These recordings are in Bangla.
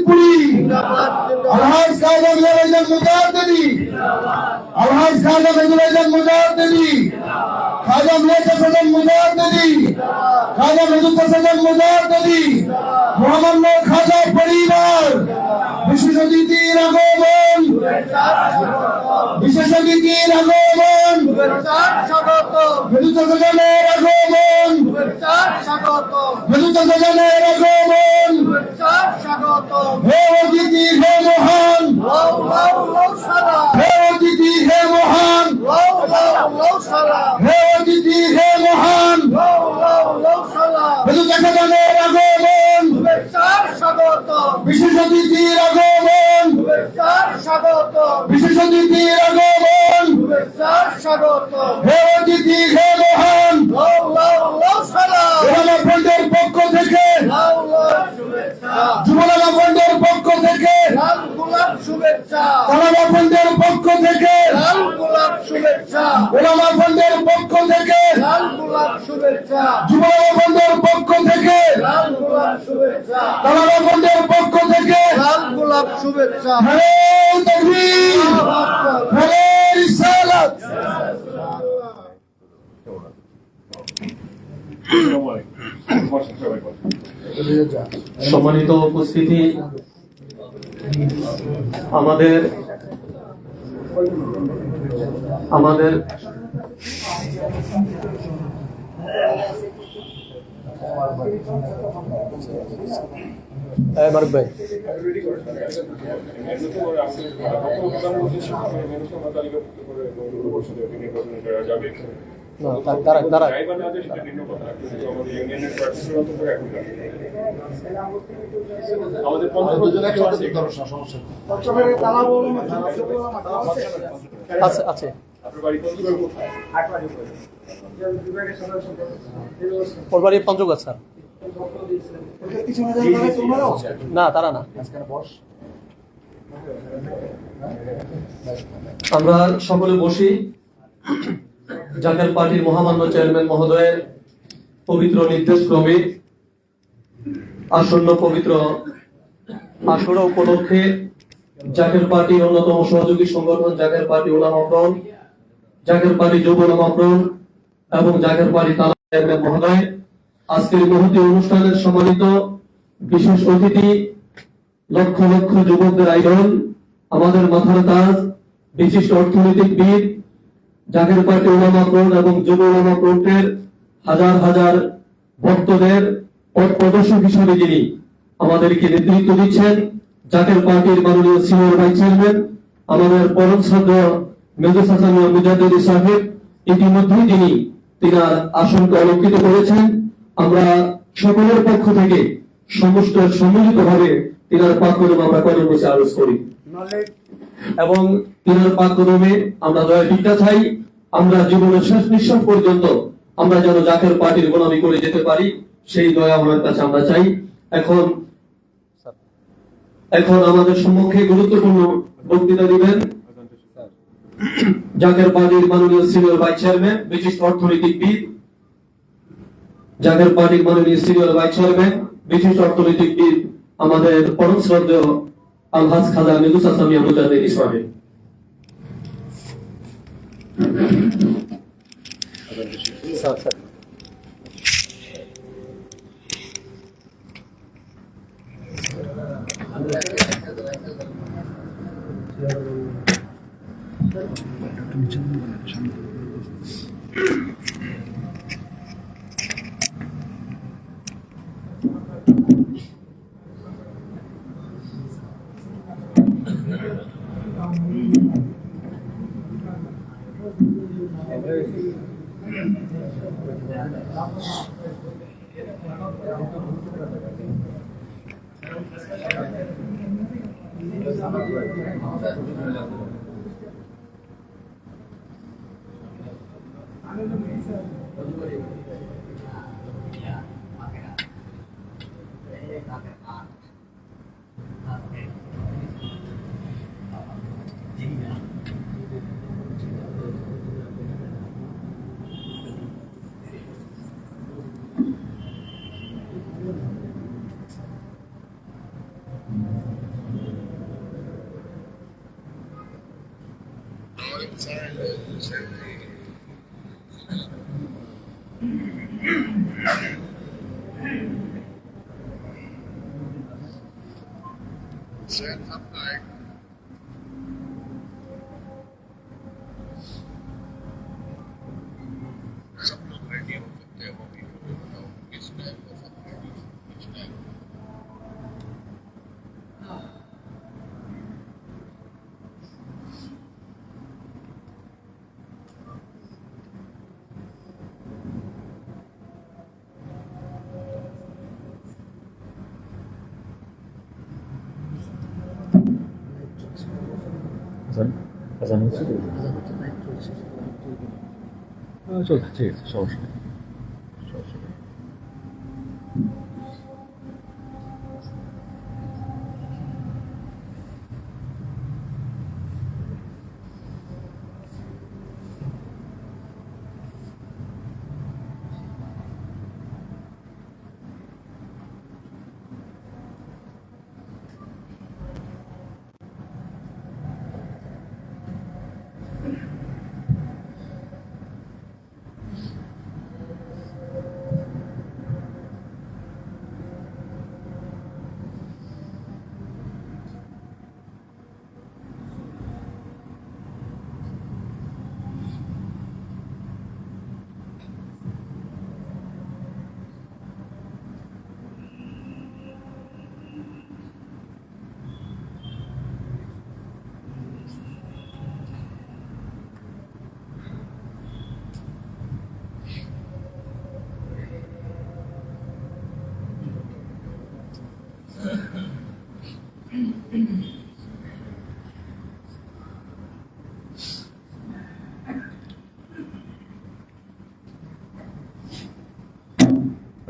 ফরিদপুরি, আলহাজ খাজা মিরাজান মুজাদ্দিদি, আলহাজ খাজা মিরাজান মুজাদ্দিদি, খাজা মির্জা হাসান মুজাদ্দিদি, খাজা মির্জা হাসান মুজাদ্দিদি, মোহাম্মদ খাজা পরিবার, বিশেষ অতিথির আগমন, বিশেষ অতিথির আগমন, মেজুতা সাজানের আগমন, মেজুতা সাজানের আগমন, হে অতিথি হে মহান, হে অতিথি হে মহান, হে অতিথি হে মহান, মেজুতা সাজানের আগমন, বিশেষ অতিথির আগমন, বিশেষ অতিথির আগমন, হে অতিথি হে মহান, ওলামা ফ্রন্টের পক্ষ থেকে, যুবলামা ফ্রন্টের পক্ষ থেকে, ওলামা ফ্রন্টের পক্ষ থেকে, ওলামা ফ্রন্টের পক্ষ থেকে, যুবলামা ফ্রন্টের পক্ষ থেকে, ওলামা ফ্রন্টের পক্ষ থেকে শুভেচ্ছা। হরে তাকবীর, হরে রিসালাত। সম্মানিত উপস্থিতি, আমাদের মারুফ ভাই দাঁড়া আছে ওর বাড়ি পঞ্চগড় স্যার। না তারা না, আমরা সকলে বসি। জাকের পার্টির মহামান্য চেয়ারম্যান মহোদয়ের পবিত্র নির্দেশ ক্রমে আসন্ন পবিত্র আশুরা উপলক্ষে জাকের পার্টির অন্যতম সহযোগী সংগঠন জাকের পার্টি ওলামা ফ্রন্ট, জাকের পার্টি যুব ওলামা ফ্রন্ট এবং জাকের পার্টি তালা চেয়ারম্যান মহোদয় আজকের মহতী অনুষ্ঠানের সম্মানিত বিশেষ অতিথি, লক্ষ লক্ষ যুবকদের আইডল, আমাদের মাথার তাজ, বিশিষ্ট অর্থনৈতিকবিদ, জাকের পার্টি ওলামা ফ্রন্ট এবং যুব ওলামা ফ্রন্টের হাজার হাজার ভক্তদের পথ প্রদর্শক হিসেবে যিনি আমাদেরকে নেতৃত্ব দিচ্ছেন, জাকের পার্টির মাননীয় সিনিয়র ভাইস চেয়ারম্যান আমাদের পরম শ্রদ্ধেয় মেজর হাসান মুজাদ্দিদি সাহেব, ইতিমধ্যেই তিনি তিনার আসনকে অলঙ্কৃত করেছেন। আমরা সকলের পক্ষ থেকে সমস্ত সম্মিলিত ভাবে তিনার পাক কদমে আমরা কদম বসে আরজ করি এবং তিনার পাক কদমে আমরা দয়া ভিক্ষা চাই। আমরা জীবনের শেষ নিঃশ্বাস পর্যন্ত আমরা যেন জাকের পার্টির গোলামি করে যেতে পারি, সেই দয়া আমাদের কাছে আমরা চাই। এখন আমাদের সম্মুখে গুরুত্বপূর্ণ বক্তৃতা দিবেন জাকের পার্টির মাননীয় সিনিয়র ভাইস চেয়ারম্যান, বিশিষ্ট অর্থনৈতিকবিদ, জাকের পার্টির মাননীয় সিনিয়র ভাইস চেয়ারম্যান, বিশিষ্ট অর্থনৈতিকবিদ আমাদের পরম শ্রদ্ধেয় আলহাজ খাজা মির্জা হাসান মুজাদ্দিদি সাহেব। सब लोग रेडी हो सकते हैं, वो भी बताओ किस टाइम का सब रेडी किस टाइम আজান আজান হচ্ছে চলছে, ঠিক আছে, সমস্যা নেই, সমস্যা নেই।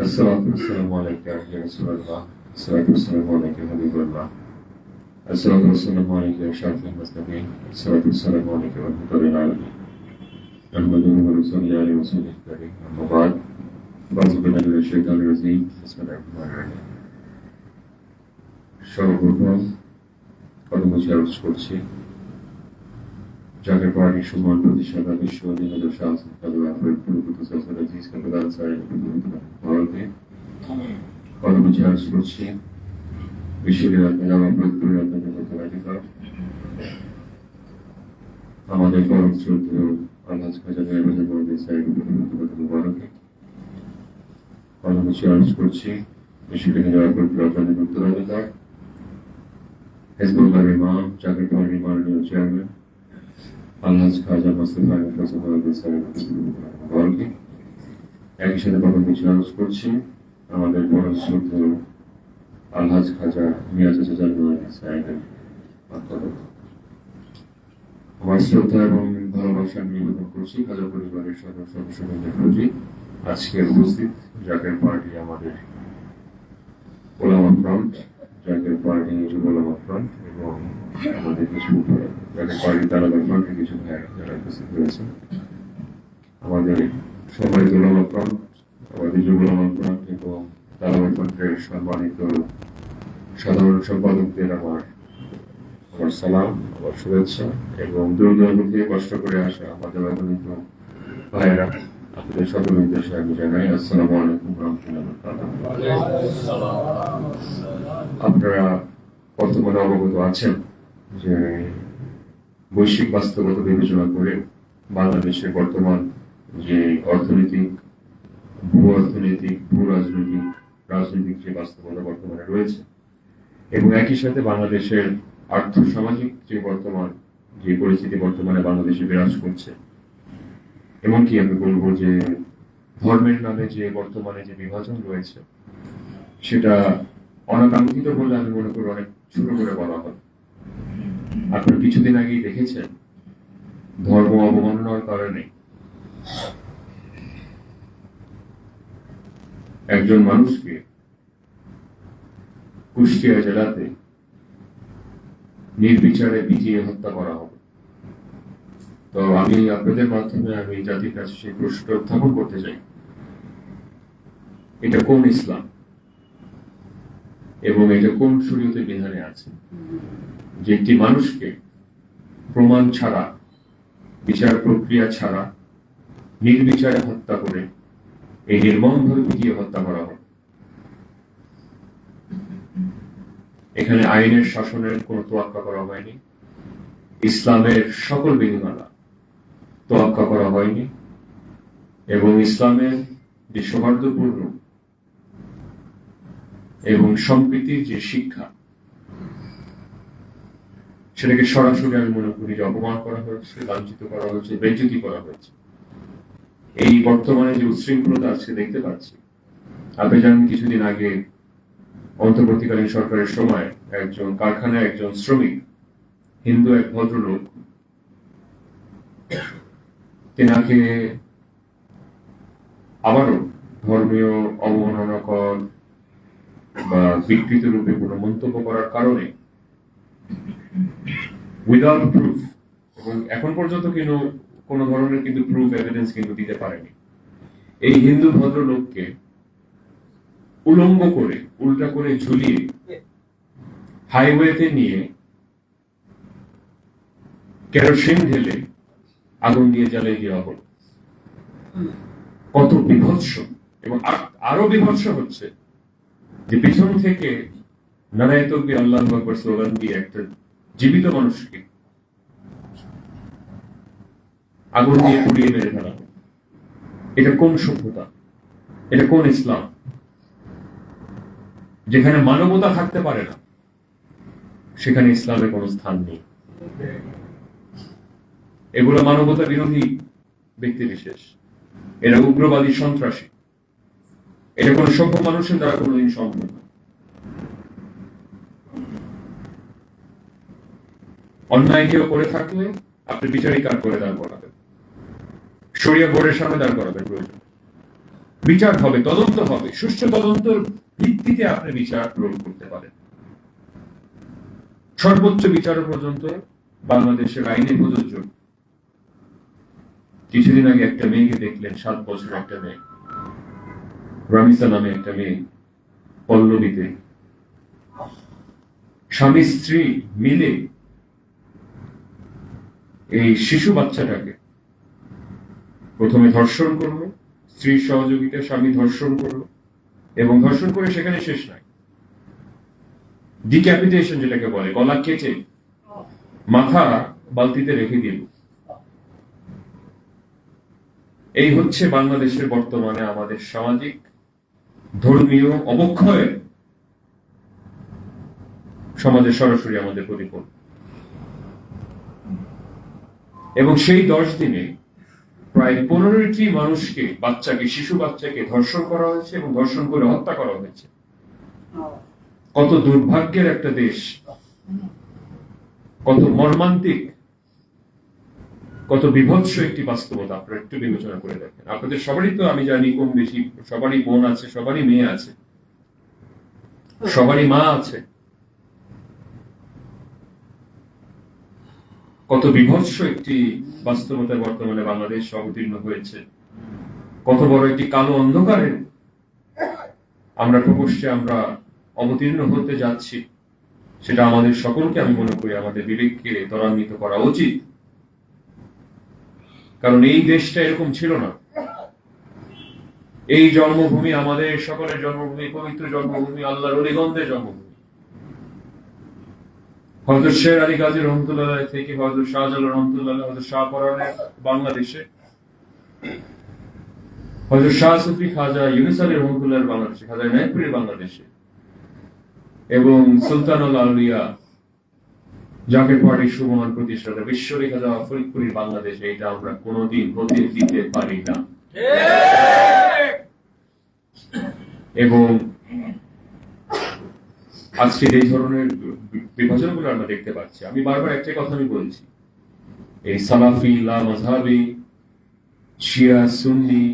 السلام عليك يا رسول الله، الصلاة والسلام عليك يا حبيب الله، الصلاة والسلام عليك يا شافع المسلمين، الصلاة والسلام عليك يا رحمة للعالمين، نحمده ونصلي على رسوله الكريم، أما بعد، أعوذ بالله من الشيطان الرجيم، بسم الله الرحمن الرحيم। সর্বপ্রথম কর্মসূচি আরোপ করছি জাতীয় পার্টির সম্মান প্রতিষ্ঠাতা বিশ্ব অধীনত শাসন ভারতে কর্মসূচি আরোপ করছি বিশ্ববিদ্যালয় আমাদের পরম শ্রদ্ধেয় আলহাজ খাজা মেহবুব মহম্মদ সাহেব মুবারকে কর্মসূচি আরোপ করছি বিশ্ববিদ্যালয় উত্তরাধিকার হিজবুল্লাহর ইমাম জাতীয় পার্টির মাননীয় চেয়ারম্যান আলহাজ খাজা মোস্তফা সাহেবকে একই সাথে কর্মসূচি আরোপ করছি আমাদের পরম শ্রদ্ধেয় আলহাজ খাজা মিয়া চাচা সাহেবের আমার শ্রদ্ধা এবং ভালোবাসা নিবেদন করছি খাজা পরিবারের সদস্যদের প্রতি। আজকে উপস্থিত জাতীয় পার্টি আমাদের ওলামা ফ্রন্ট, জাতীয় পার্টি যুব ওলামা ফ্রন্ট এবং আমাদের কিছু জাতীয় পার্টি তারাবাদ ফ্রন্টের কিছু ভাই যারা উপস্থিত হয়েছেন, আমাদের সম্মানিত ওলামা ফ্রন্ট, আমাদের যুব ওলামা ফ্রন্ট এবং তারাবাদ ফ্রন্টের সম্মানিত সাধারণ সম্পাদকদের আমার সালাম, আমার শুভেচ্ছা এবং দূর দূরান্ত থেকে কষ্ট করে আসা আমাদের অগণিত ভাইয়েরা, আপনাদের সকলের উদ্দেশ্যে আমি জানাই আসসালামু আলাইকুম রহমতুল্লাহ। আপনারা বর্তমানে অবগত আছেন যে বৈশ্বিক বাস্তবতা বিবেচনা করে বাংলাদেশের বর্তমান যে অর্থনৈতিক, ভূ অর্থনৈতিক, ভূ রাজনৈতিক যে বাস্তবতা বর্তমানে রয়েছে এবং একই সাথে বাংলাদেশের আর্থসামাজিক যে বর্তমান যে পরিস্থিতি বর্তমানে বাংলাদেশে বিরাজ করছে, এমনকি আমি বলবো যে ধর্মের নামে যে বর্তমানে যে বিভাজন রয়েছে সেটা অনাকাঙ্ক্ষিত বলে আমি মনে করি অনেক ছোট করে বলা হয়। আপনারা কিছুদিন আগেই দেখেছেন ধর্ম অবমাননার কারণে একজন মানুষকে কুষ্টিয়া জেলাতে নির্বিচারে পিটিয়ে হত্যা করা হবে। তো আমি আপনাদের মাধ্যমে আমি জাতির কাছে সেই প্রশ্ন উত্থাপন করতে চাই, এটা কোন ইসলাম এবং এটা কোন শরীয়তের বিধানে আছে যে একটি মানুষকে প্রমাণ ছাড়া বিচার প্রক্রিয়া ছাড়া নির্বিচারে হত্যা করে এই নির্মমভাবে পিটিয়ে হত্যা করা হয়। এখানে আইনের শাসনের কোনো তোয়াক্কা করা হয়নি, ইসলামের সকল বিধিমালা তোয়াক্কা করা হয়নি, এবং ইসলামের যে সৌহার্দ্যপূর্ণ এবং সম্প্রীতির যে শিক্ষা, সেটাকে সরাসরি আমি মনে করি যে অপমান করা হয়েছে, লাঞ্ছিত করা হয়েছে, বেইজ্জতি করা হয়েছে। এই বর্তমানে যে উচ্ছৃঙ্খলতা আজকে দেখতে পাচ্ছি, আপনি জানেন কিছুদিন আগে অন্তর্বর্তীকালীন সরকারের সময় একজন কারখানায় একজন শ্রমিক, হিন্দু এক ভদ্রলোক, তেনাকে আবারও ধর্মীয় অবমাননাকর বা বিকৃত রূপে কোনো মন্তব্য করার কারণে উইদাউট প্রুফ, এবং এখন পর্যন্ত কিন্তু কোন ধরনের কিন্তু প্রুফ এভিডেন্স কিন্তু দিতে পারেনি, এই হিন্দু ভদ্রলোককে উলঙ্গ করে, উল্টা করে ঝুলিয়ে হাইওয়েতে নিয়ে কেরোসিন ঢেলে আগুন দিয়ে জ্বালিয়ে দেওয়া হলো। কত বিভৎস! এবং আরো বিভৎস হচ্ছে যে পিছন থেকে নারায়ে তাকবীর আল্লাহু আকবার স্লোগান দিয়ে একটা জীবিত মানুষকে আগুন দিয়ে পুড়িয়ে মেরে ফেলা। এটা কোন সভ্যতা? এটা কোন ইসলাম? যেখানে মানবতা থাকতে পারে না, সেখানে ইসলামের কোনো স্থান নেই। এগুলো মানবতা বিরোধী ব্যক্তি বিশেষ, এরা উগ্রবাদী, সন্ত্রাসী। এটা কোন সভ্য মানুষের দ্বারা কোনোদিন সম্ভব না। অন্যায় কেউ করে থাকলে আপনি বিচারিকার করে দাঁড় করাবেন, শরিয়া বোর্ডের সামনে দাঁড় করাবেন, প্রয়োজন বিচার হবে, তদন্ত হবে, সুষ্ঠু তদন্তের ভিত্তিতে আপনি বিচার প্রয়োগ করতে পারেন। সর্বোচ্চ বিচার পর্যন্ত বাংলাদেশের আইনে প্রযোজ্য। কিছুদিন আগে একটা মেয়েকে দেখলেন, 7 বছর একটা মেয়ে, রামিসা নামে একটা মেয়ে, পল্লবীতে স্বামী স্ত্রী মিলে এই শিশু বাচ্চাটাকে প্রথমে ধর্ষণ করলো, স্ত্রীর সহযোগিতা স্বামী ধর্ষণ করলো, এবং ধর্ষণ করে সেখানে শেষ নাই, ডিক্যাপিটেশন যেটাকে বলে, গলা কেটে মাথা বালতিতে রেখে দিল। এই হচ্ছে বাংলাদেশের বর্তমানে আমাদের সামাজিক ধর্মীয় অবক্ষয়ের সমাজে সরাসরি আমাদের প্রতিফল। এবং সেই 10 দিনে প্রায় 15টি মানুষকে, শিশু বাচ্চাকে ধর্ষণ করা হয়েছে এবং ধর্ষণ করে হত্যা করা হয়েছে। কত দুর্ভাগ্যের একটা দেশ, কত মর্মান্তিক, কত বিভৎস একটি বাস্তবতা। আপনারা একটু বিবেচনা করে দেখেন। আপনাদের সবারই তো আমি জানি কম বেশি সবারই বোন আছে, সবারই মেয়ে আছে, সবারই মা আছে। কত বিভৎস একটি বাস্তবতায় বর্তমানে বাংলাদেশ অবতীর্ণ হয়েছে। কত বড় একটি কালো অন্ধকারে আমরা প্রকোষ্ঠে আমরা অবতীর্ণ হতে যাচ্ছি, সেটা আমাদের সকলকে, আমি মনে করি, আমাদের বিবেককে ত্বরান্বিত করা উচিত। কারণ এই দেশটা এরকম ছিল না। এই জন্মভূমি আমাদের সকলের জন্মভূমি, পবিত্র জন্মভূমি, আল্লাহর অলিগন্ধের জন্মভূমি। হযরত শের আলী গাজী রহমতুল্লাহ থেকে হযরত শাহজালাল রহমতুল্লাহ, হযরত শাহপরানের বাংলাদেশে, হযরত শাহ সুফি খাজা ইউনুস আলী রহমতুল্লাহ বাংলাদেশে, খাজা ইনায়েতপুরীর বাংলাদেশে, এবং সুলতানুল আউলিয়া জাকের পার্টির সুমহান প্রতিষ্ঠাতা বিশ্বরী খাজা ফরিদপুরীর বাংলাদেশে, এটা আমরা কোনোদিন হতে দিতে পারি না। এবং আজকে এই ধরনের বিভাজনগুলো আমরা দেখতে পাচ্ছি। আমি বারবার একটাই কথা আমি বলছি, এই সালাফি, লা মাযহাবি, শিয়া, সুন্নি,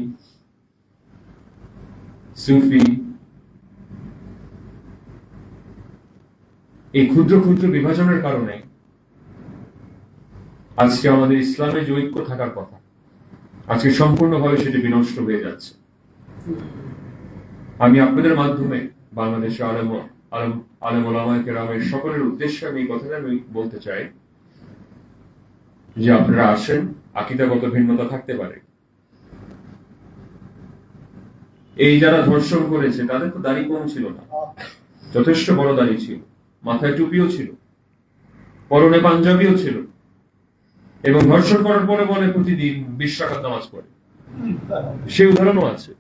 সুফি, এই ক্ষুদ্র ক্ষুদ্র বিভাজনের কারণে আজকে আমাদের ইসলামে যে ঐক্য থাকার কথা, আজকে সম্পূর্ণভাবে সেটি বিনষ্ট হয়ে যাচ্ছে। আমি আপনাদের মাধ্যমে বাংলাদেশের আলেম ওলামায়ে কেরামের সকলের উদ্দেশ্যে আমি এই কথাটা আমি বলতে চাই যে আপনারা আসেন, আকীদাগত ভিন্নতা থাকতে পারে। এই যারা ধর্ষণ করেছে তাদের তো দাড়ি কম ছিল না, যথেষ্ট বড় দাড়ি ছিল, মাথায় টুপিও ছিল, পরনে পাঞ্জাবিও ছিল, এবং ধর্ষণ করার পরে বলে প্রতিদিন 20 রাকাত নামাজ পড়ে। সে উদাহরণও আছে।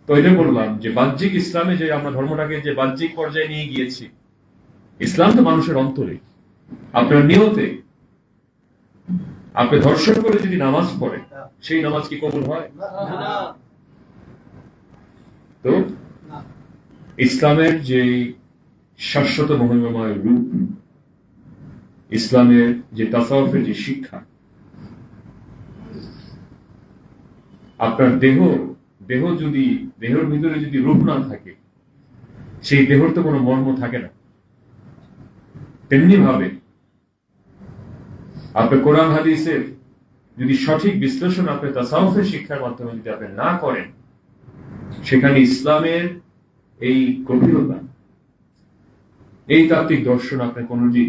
তো এটা বললাম যে বাহ্যিক ইসলামে যে আমরা ধর্মটাকে যে বাহ্যিক পর্যায়ে নিয়ে গিয়েছি, ইসলাম তো মানুষের অন্তরে, আপনার নিয়তে। আপনি ধর্ষণ করে যদি নামাজ পড়েন, সেই নামাজ কি কবুল হয়? তো ইসলামের যে শাশ্বত মহিমাময় রূপ, ইসলামের যে তাসাউফের যে শিক্ষা, আপনার দেহ যদি দেহের ভিতরে যদি রূপ না থাকে, সেই দেহর তো কোনো মর্ম থাকে না। তেমনি ভাবে আপনি কোরআন হাদিসের যদি সঠিক বিশ্লেষণ আপনি তাসাউফের শিক্ষার মাধ্যমে যদি আপনি না করেন, সেখানে ইসলামের এই গভীরতা, এই তাত্ত্বিক দর্শন আপনি কোনোদিন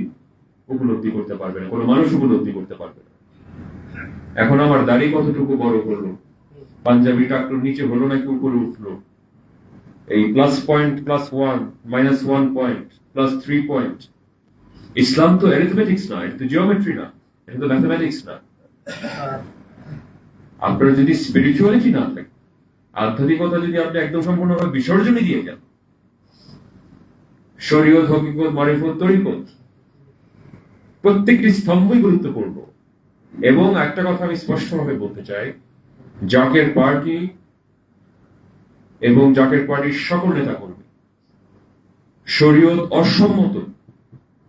উপলব্ধি করতে পারবেন না, কোনো মানুষ উপলব্ধি করতে পারবে না। এখন আমার দাড়ি কতটুকু বড় হলো, পাঞ্জাবি টাকলুর নিচে হলো নাকি উপরে উঠলো, এই +1 +1 -1 পয়েন্ট +3 পয়েন্ট, ইসলাম তো অ্যারিথমেটিক্স না, এটা তো জিওমেট্রি না, এটা তো ম্যাথমেটিক্স না। আপনার যদি স্পিরিচুয়ালিটি না থাকে, আধ্যাত্মিকতা যদি আপনি একদম সম্পূর্ণভাবে বিসর্জনই দিয়ে যান, শরীয়ত, হকিকত, মারিফত, তরিকত, প্রত্যেকটি স্তম্ভই গুরুত্বপূর্ণ। এবং একটা কথা আমি স্পষ্টভাবে বলতে চাই, জাকের পার্টি এবং জাকের পার্টির সকল নেতা কর্মী শরীয়ত অসম্মত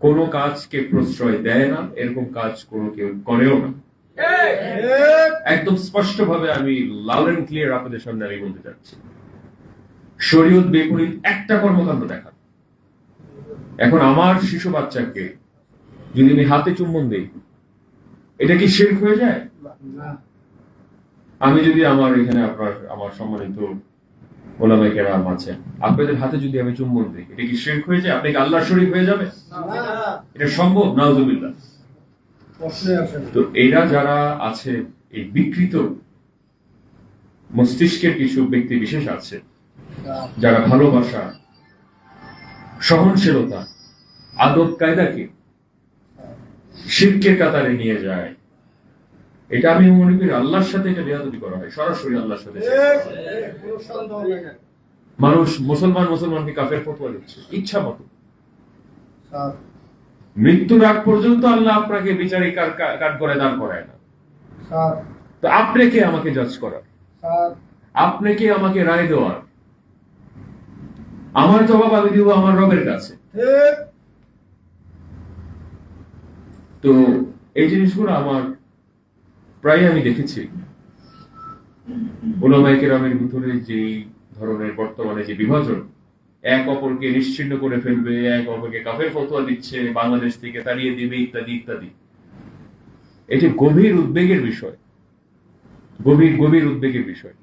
কোনো কাজকে প্রশ্রয় দেয় না, এরকম কাজ কোনো কেউ করেও না। একদম স্পষ্টভাবে আমি লাউড এন্ড ক্লিয়ার আপনাদের সামনে আমি বলতে চাচ্ছি, শরীয়ত বিপরীত একটা কর্মকাণ্ড দেখা। এখন আমার শিশু বাচ্চাকে যদি আমি হাতে চুম্বন দেই, এটা কি শিরক হয়ে যায়? আমি যদি আমার এখানে আমার সম্মানিত ওলামায়ে কেরাম আছেন, আপনাদের হাতে যদি আমি চুম্বন দিই, এটা কি শিরক হয়ে যায়? আপনি কি আল্লাহর শরীক হয়ে যাবে? এটা সম্ভব? নাউজুবিল্লাহ। তো এরা যারা আছে, এই বিকৃত মস্তিষ্কের কিছু ব্যক্তি বিশেষ আছে, যারা ভালোবাসা, সহনশীলতা, আদব কায়দাকে শিরকের কাতারে নিয়ে যায়, এটা আমি মনে করি আল্লাহর সাথে এটা বেয়াদবি করা হয়, সরাসরি আল্লাহর সাথে। মানুষ মুসলমানকে কাফের ফতোয়া দিচ্ছে ইচ্ছা মতো। মৃত্যুর আগ পর্যন্ত আল্লাহ আপনাকে বিচারিক কাঠ করে দান করায় না। তো আপনি কে আমাকে জাজ করার? আপনি কে আমাকে রায় দেওয়ার? আমার জবাব আমি দিব আমার রবের কাছে। তো এই জিনিসগুলো আমার প্রায় আমি দেখেছি উলামায়ে কেরামের ভিতরে যে ধরনের বর্তমানে যে বিভাজন, এক অপরকে নিশ্চিহ্ন করে ফেলবে, এক অপরকে কাফের ফতোয়া দিচ্ছে, বাংলাদেশ থেকে তাড়িয়ে দিবে, ইত্যাদি ইত্যাদি। এটি গভীর উদ্বেগের বিষয়, গভীর উদ্বেগের বিষয়।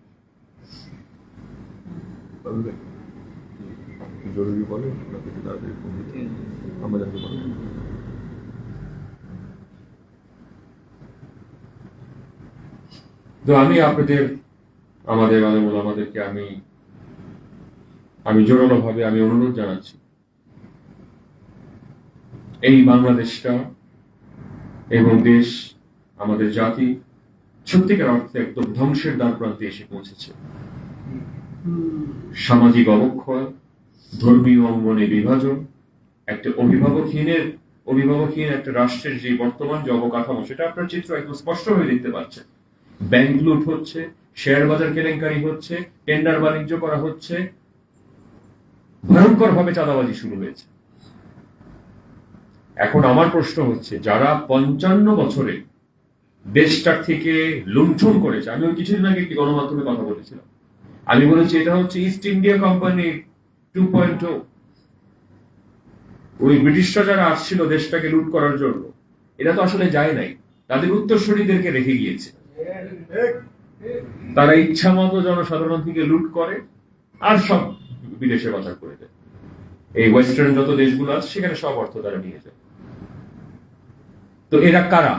জরুরি বলে আমাদের তো আমি আপনাদের, আমাদের আমাদেরকে আমি জোরালো ভাবে আমি অনুরোধ জানাচ্ছি, এই বাংলাদেশটা এবং দেশ, আমাদের জাতি সত্যিকার অর্থে একদম ধ্বংসের দ্বার প্রান্তে এসে পৌঁছেছে। সামাজিক অবক্ষয়, ধর্মীয় অঙ্গনে বিভাজন, একটা অভিভাবকহীন একটা রাষ্ট্রের যে বর্তমান যে অবকাঠামো, সেটা আপনার চিত্র একদম স্পষ্ট হয়ে দেখতে পাচ্ছেন। ব্যাংক লুট হচ্ছে, শেয়ার বাজার কেলেঙ্কারি হচ্ছে, টেন্ডার বাণিজ্য করা হচ্ছে, ভয়ঙ্কর ভাবে চাঁদাবাজি শুরু হয়েছে। এখন আমার প্রশ্ন হচ্ছে, যারা 55 বছরে দেশটার থেকে লুণ্ঠন করেছে, আমি ওই কিছুদিন আগে একটি গণমাধ্যমে কথা বলেছিলাম, আমি বলেছি এটা হচ্ছে ইস্ট ইন্ডিয়া কোম্পানি 2.0। ওই ব্রিটিশরা যারা আসছিল দেশটাকে লুট করার জন্য, এরা তো আসলে যায় নাই, তাদের উত্তরসূরিদেরকে রেখে গিয়েছে। তারা ইচ্ছা মতো জনসাধারণ থেকে লুট করে আর সব বিদেশে পাচার করে দেয়। এই ওয়েস্টার্ন যত দেশগুলো আছে সেখানে সব অর্থ তারা নিয়ে যায়। তো এরা কারা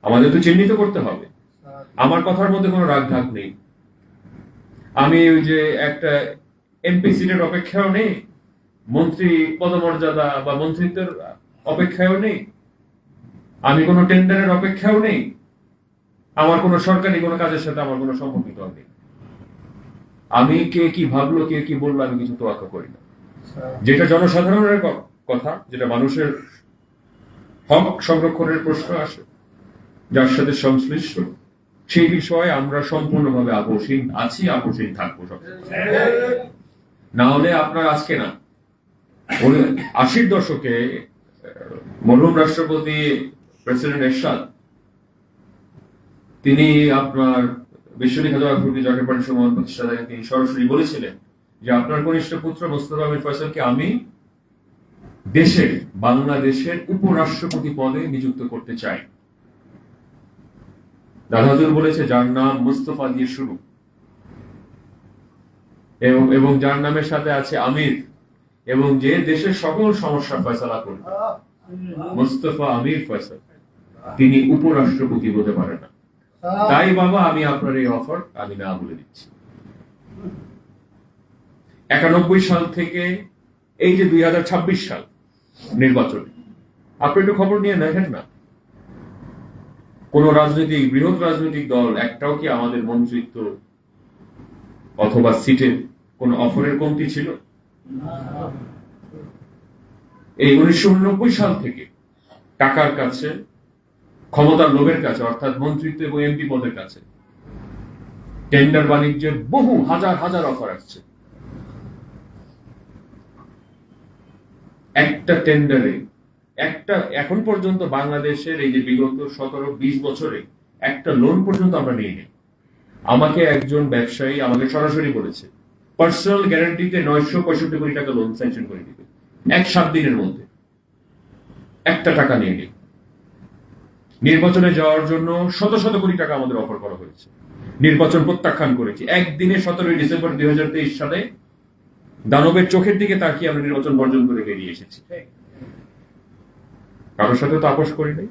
আমাদের তো চিহ্নিত করতে হবে। আমার কথার মধ্যে কোনো রাগ ঢাক নেই। আমি ওই যে একটা এমপি সিটের অপেক্ষাও নেই, মন্ত্রী পদমর্যাদা বা মন্ত্রিত্বের অপেক্ষাও নেই, আমি কোনো টেন্ডারের অপেক্ষাও নেই, আমার কোনো সরকারি কোনো কাজের সাথে আমার কোনো সম্পর্কিত নেই। আমি কে কি ভাবলো, কে কি বললো, আমি কিছু তোয়াক্কা করি না। যেটা জনসাধারণের কথা, যেটা মানুষের হক সংরক্ষণের প্রশ্ন আসে, যার সাথে সংশ্লিষ্ট, সেই বিষয়ে আমরা সম্পূর্ণভাবে আপোষহীন আছি, আপোষহীন থাকবো সব। না হলে আপনার আজকে না, 80-র দশকে মরহুম রাষ্ট্রপতি প্রেসিডেন্ট এরশাদ তিনি আপনার বিশ্ববিখ্যাত জাকের পার্টির সময় প্রতিষ্ঠাতা, তিনি সরাসরি বলেছিলেন যে আপনার কনিষ্ঠ পুত্র মোস্তফা আমির ফয়সালকে আমি দেশের, বাংলাদেশের উপরাষ্ট্রপতি পদে নিযুক্ত করতে চাই। দাদা হুজুর বলেছে যার নাম মুস্তফা দিয়ে শুরু এবং যার নামের সাথে আছে আমির, এবং যে দেশের সকল সমস্যা ফয়সালা করবে, মুস্তফা আমির ফয়সাল, তিনি উপরাষ্ট্রপতি হতে পারে না। তাই বাবা, আমি আপনার এই অফার আমি না বলে দিচ্ছি। 91 সাল থেকে এই যে 2026 সাল নির্বাচনে আপনি একটু খবর নিয়ে দেখেন না, কোন রাজনৈতিক, বৃহৎ রাজনৈতিক দল একটাও কি আমাদের মন্ত্রিত্ব অথবা সিটের কোন অফারের কমতি ছিল? এই 1989 সাল থেকে টাকার কাছে, ক্ষমতার লোভের কাছে, অর্থাৎ মন্ত্রিত্ব এবং এমপি পদের কাছে টেন্ডার বাণিজ্যের বহু হাজার হাজার অফার আসছে। একটা টেন্ডারে এখন পর্যন্ত বাংলাদেশের এই যে বিগত 17-20 বছরে একটা লোন পর্যন্ত আমরা নিয়ে নিই। আমাকে একজন ব্যবসায়ী আমাকে সরাসরি বলেছে পার্সোনাল গ্যারান্টিতে 965 কোটি টাকা লোন স্যাংশন করে দিবে 7 দিনের মধ্যে। একটা টাকা নিয়ে নিই। নির্বাচনে যাওয়ার জন্য শত শত কোটি টাকা আমাদের অফার করা হয়েছে, নির্বাচন প্রত্যাখ্যান করেছি। একদিনে 17 ডিসেম্বর 2023 সালে দানবের চোখের দিকে তাকিয়ে আমরা নির্বাচন বর্জন করে বেরিয়ে এসেছি। কারোর সাথে তো আপোষ করি নাই।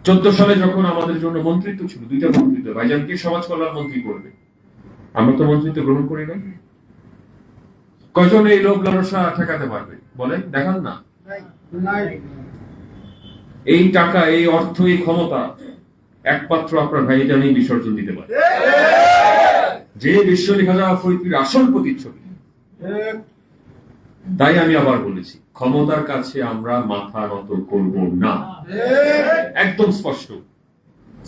14 সালে যখন আমাদের জন্য মন্ত্রিত্ব ছিল, 2টা মন্ত্রিত্ব, ভাইজানকে সমাজ কল্যাণ মন্ত্রী করবে, আমরা তো মন্ত্রিত্ব গ্রহণ করি নাই। কয়জন এই লোভ লালসা ঠেকাতে পারবে বলেন, দেখান না। এই টাকা, এই অর্থ, এই ক্ষমতা একমাত্র আপনার ভাইজানই বিসর্জন দিতে পারে, যে বিশ্ববিখ্যাত ফরিদপুরের আসল প্রতিচ্ছবি। তাই আমি আবার বলেছি, ক্ষমতার কাছে আমরা মাথা নত করব না। একদম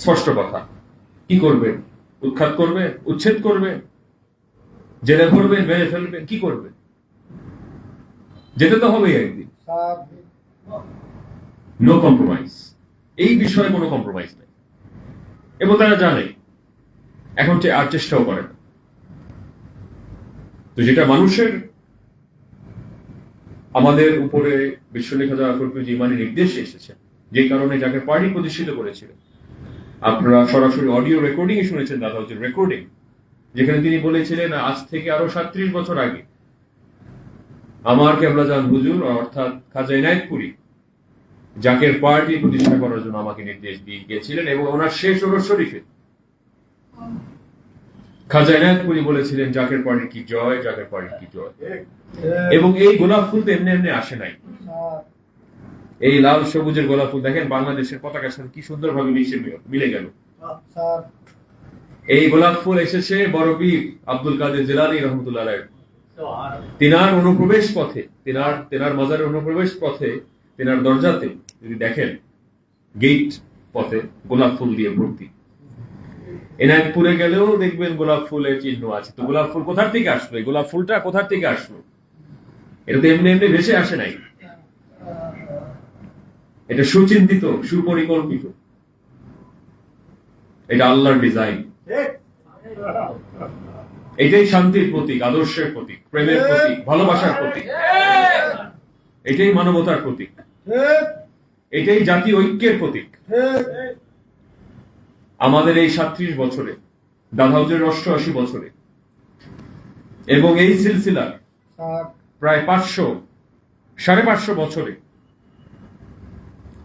স্পষ্ট কথা। কি করবে? উৎখাত করবে, উচ্ছেদ করবে, জেলে ভরবে, মেরে ফেলবে, কি করবে? যেতে তো হবেই একদিন। নো কম্প্রোমাইজ, এই বিষয়ে কোনো কম্প্রোমাইজ নেই, এবং তারা জানে, এখন আর চেষ্টাও করে না। তো যেটা মানুষের আমাদের উপরে বিশ্ববিখ্যাত যে মানে নির্দেশে এসেছে, যে কারণে যাকে পার্টি প্রতিষ্ঠিত করেছিলেন, আপনারা সরাসরি অডিও রেকর্ডিং শুনেছেন, দাদা হচ্ছে রেকর্ডিং, যেখানে তিনি বলেছিলেন আজ থেকে আরো 37 বছর আগে আমার কেবলাজান হুজুর অর্থাৎ খাজা ইনায়েতপুরী জাকের পার্টি প্রতিষ্ঠা করার জন্য আমাকে নির্দেশ দিয়ে গিয়েছিলেন, এবং ওনার শেষ ওরস শরীফে খাজা ইনায়েতপুরী বলেছিলেন জাকের পার্টি কি জয়, জাকের পার্টি কি জয়। এবং এই গোলাপ ফুল তো এমনি এমনি আসে নাই। এই লাল সবুজের গোলাপ ফুল দেখেন বাংলাদেশের পতাকার সাথে কি সুন্দরভাবে মিলে গেল। এই গোলাপ ফুল এসেছে বড় পীর আব্দুল কাদের জিলানী রহমতুল্লাহ আলাইহি তিনার অনুপ্রবেশ পথে, তিনার মাজারের অনুপ্রবেশ পথে, তিনার দরজাতে যদি দেখেন গেট পথে গোলাপ ফুল দিয়ে ভর্তি। এনায়তপুরে গেলেও দেখবেন গোলাপ ফুলের চিহ্ন আছে। তো গোলাপ ফুল কোথা থেকে আসলো? এই গোলাপ ফুলটা কোথা থেকে আসলো? এটা তো এমনি এমনি ভেসে আসে নাই, এটা সুচিন্তিত, সুপরিকল্পিত, এটা আল্লাহর ডিজাইন। এটাই শান্তির প্রতীক, আদর্শের প্রতীক, প্রেমের প্রতীক, ভালোবাসার প্রতীক, এটাই মানবতার প্রতীক, এটাই জাতীয় ঐক্যের প্রতীক। আমাদের এই 37 বছরে, দাদা হুজুরের 88 বছরে, এবং এই সিলসিলার প্রায় 500-550 বছরে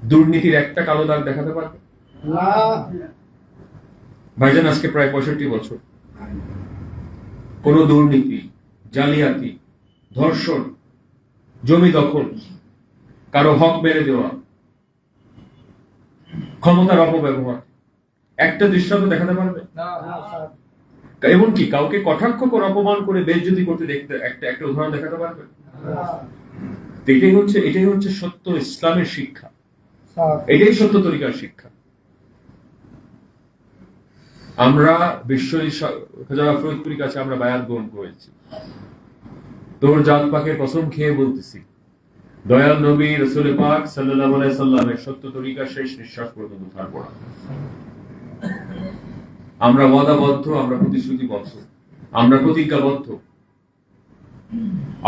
দুর্নীতির একটা কালো দাগ দেখাতে পারবে? না। ভাইজান, আজকে প্রায় 65 বছর কোন দুর্নীতি, জালিয়াতি, ধর্ষণ, জমি দখল, কারো হক মেরে দেওয়া, ক্ষমতার অপব্যবহার একটা দৃষ্টান্ত দেখাতে পারবে? এমনকি কাউকে কটাক্ষ করে, অপমান করে, বেইজ্জতি করতে দেখতে একটা উদাহরণ দেখাতে পারবে? তো এটাই হচ্ছে সত্য ইসলামের শিক্ষা, এটাই সত্য তরিকার শিক্ষা। আমরা খাজা ফরিদপুরের কাছে আমরা বায়াত গ্রহণ করেছি। তোর জাত পাকের কসম খেয়ে বলতেছি, দয়াল নবী রাসূল পাক সাল্লাল্লাহু আলাইহি সাল্লামের সত্য তরিকার শেষ নিঃশ্বাস পর্যন্ত থাকবো না। আমরা ওয়াদাবদ্ধ, আমরা প্রতিশ্রুতিবদ্ধ, আমরা প্রতিজ্ঞাবদ্ধ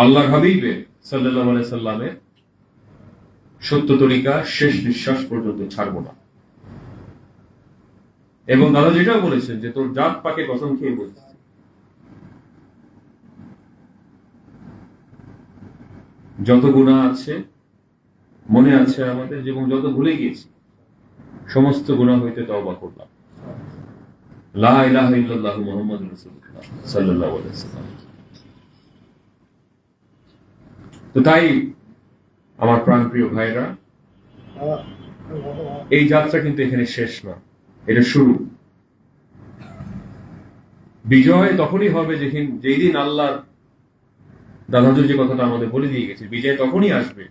আল্লাহর হাবিবের সাল্লাল্লাহু আলাইহি সাল্লামের সত্য তরিকা শেষ নিঃশ্বাস পর্যন্ত ছাড়বো না। এবং দাদা যেটাও বলেছেন যে তোর জাত পাকে কসম খেয়ে বলছি, যত গুনাহ আছে মনে আছে আমাদের, এবং যত ভুলে গিয়েছি সমস্ত গুনাহ হইতে তওবা করলাম। লা ইলাহা ইল্লাল্লাহু মুহাম্মাদুর রাসূলুল্লাহ সাল্লাল্লাহু আলাইহি ওয়াসাল্লাম। তো তাই আমার প্রাণপ্রিয় ভাইরা, এই যাত্রা কিন্তু এখানে শেষ না, এটা শুরু। বিজয় তখনই হবে যেই দিন আল্লাহর দাদাজুর যে কথাটা আমাদের বলে দিয়ে গেছে, বিজয় তখনই আসবে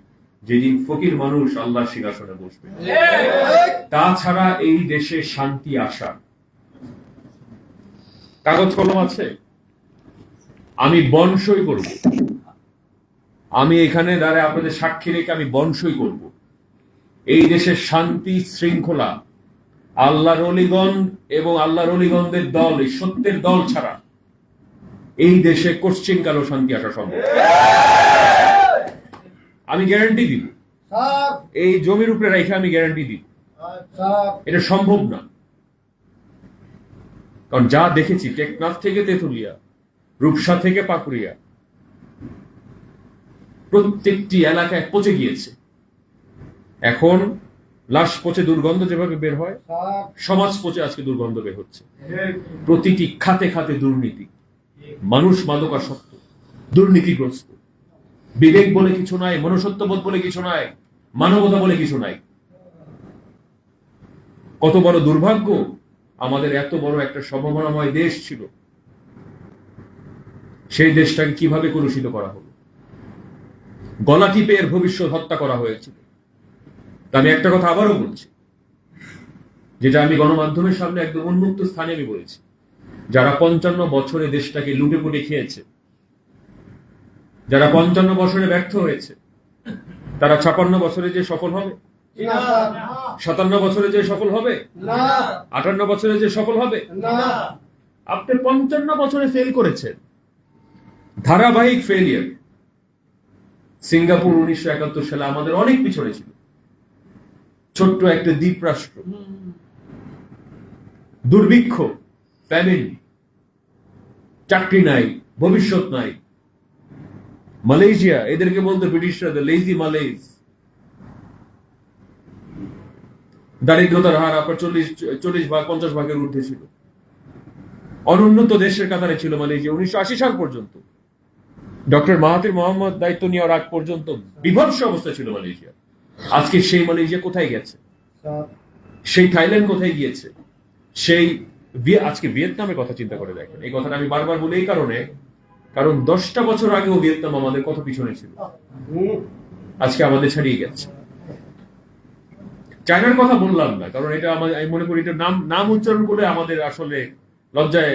যেদিন ফকির মানুষ আল্লাহর সিংহাসনে বসবে। তাছাড়া এই দেশে শান্তি আসা, কাগজ কলম আছে, আমি বনসই করব, আমি এখানে দাঁড়ায় আপনাদের সাক্ষী রেখে আমি বনসই করব, এই দেশের শান্তি শৃঙ্খলা আল্লাহর ওলিগণ এবং আল্লাহর ওলিগণদের দল, এই সত্যের দল ছাড়া এই দেশে কোশ্চিন কালো শান্তি আসা সম্ভব। আমি গ্যারান্টি দিব, এই জমির উপরে রেখে আমি গ্যারান্টি দিব, এটা সম্ভব না। কারণ যা দেখেছি, টেকনাফ থেকে তেতুলিয়া, রূপসা থেকে পাকুড়িয়া, প্রত্যেকটি এলাকায় পচে গিয়েছে। এখন লাশ পচে দুর্গন্ধ যেভাবে বের হয়, সমাজ পচে আজকে দুর্গন্ধ বের হচ্ছে। প্রতিটি খাতে খাতে দুর্নীতি, মানুষ মাদকাসক্ত, দুর্নীতিগ্রস্ত, বিবেক বলে কিছু নাই, মনুষ্যত্ববোধ বলে কিছু নাই, মানবতা বলে কিছু নাই। কত বড় দুর্ভাগ্য, আমাদের এত বড় একটা সম্ভাবনাময় দেশ ছিল, সেই দেশটাকে কিভাবে কলুষিত করা হলো, গলা টিপে এর ভবিষ্যৎ হত্যা করা হয়েছিল। আমি একটা কথা আবারও বলছি, যেটা আমি গণমাধ্যমের সামনে একদম উন্মুক্ত স্থানে আমি বলেছি, যারা 55 বছরে দেশটাকে লুটে পুটে খেয়েছে, যারা 55 বছরে ব্যর্থ হয়েছে, তারা 56 বছরে যে সফল হবে, 57 বছরে যে সফল হবে, 58 বছরে যে সফল হবে। আপনি 55 বছরে ফেল করেছেন, ধারাবাহিক ফেলিয়ার। সিঙ্গাপুর 1971 সালে আমাদের অনেক পিছনে ছিল, ছোট্ট একটা দ্বীপ রাষ্ট্র, দুর্ভিক্ষ, ফ্যামিন, চাকরি নাই, ভবিষ্যৎ নাই। মালয়েশিয়া, এদেরকে বলতো ব্রিটিশরা দ্য লেজি মালয়েজ। দারিদ্রতার হার আপনার 40 ভাগ 50 ভাগের ঊর্ধ্বে ছিল। অনুন্নত দেশের কাতারে ছিল মালয়েশিয়া 1980 সাল পর্যন্ত। ডক্টর মাহাথির মোহাম্মদ দায়িত্ব নেওয়ার আগ পর্যন্ত বিভৎস অবস্থা ছিল মালয়েশিয়া। আজকে সেই মালয়েশিয়া কোথায় গেছে? সেই থাইল্যান্ড কোথায় গিয়েছে? সেই আজকে ভিয়েতনামের কথা চিন্তা করে দেখেন। এই কথাটা আমি বারবার বলি এই কারণে, কারণ 10টা বছর আগেও ভিয়েতনাম আমাদের কত পিছনে ছিল, আজকে আমাদের ছাড়িয়ে গেছে। চায়নার কথা বললাম না, কারণ এটা আমি মনে করি এটা নাম উচ্চারণ করে আমাদের আসলে লজ্জায়,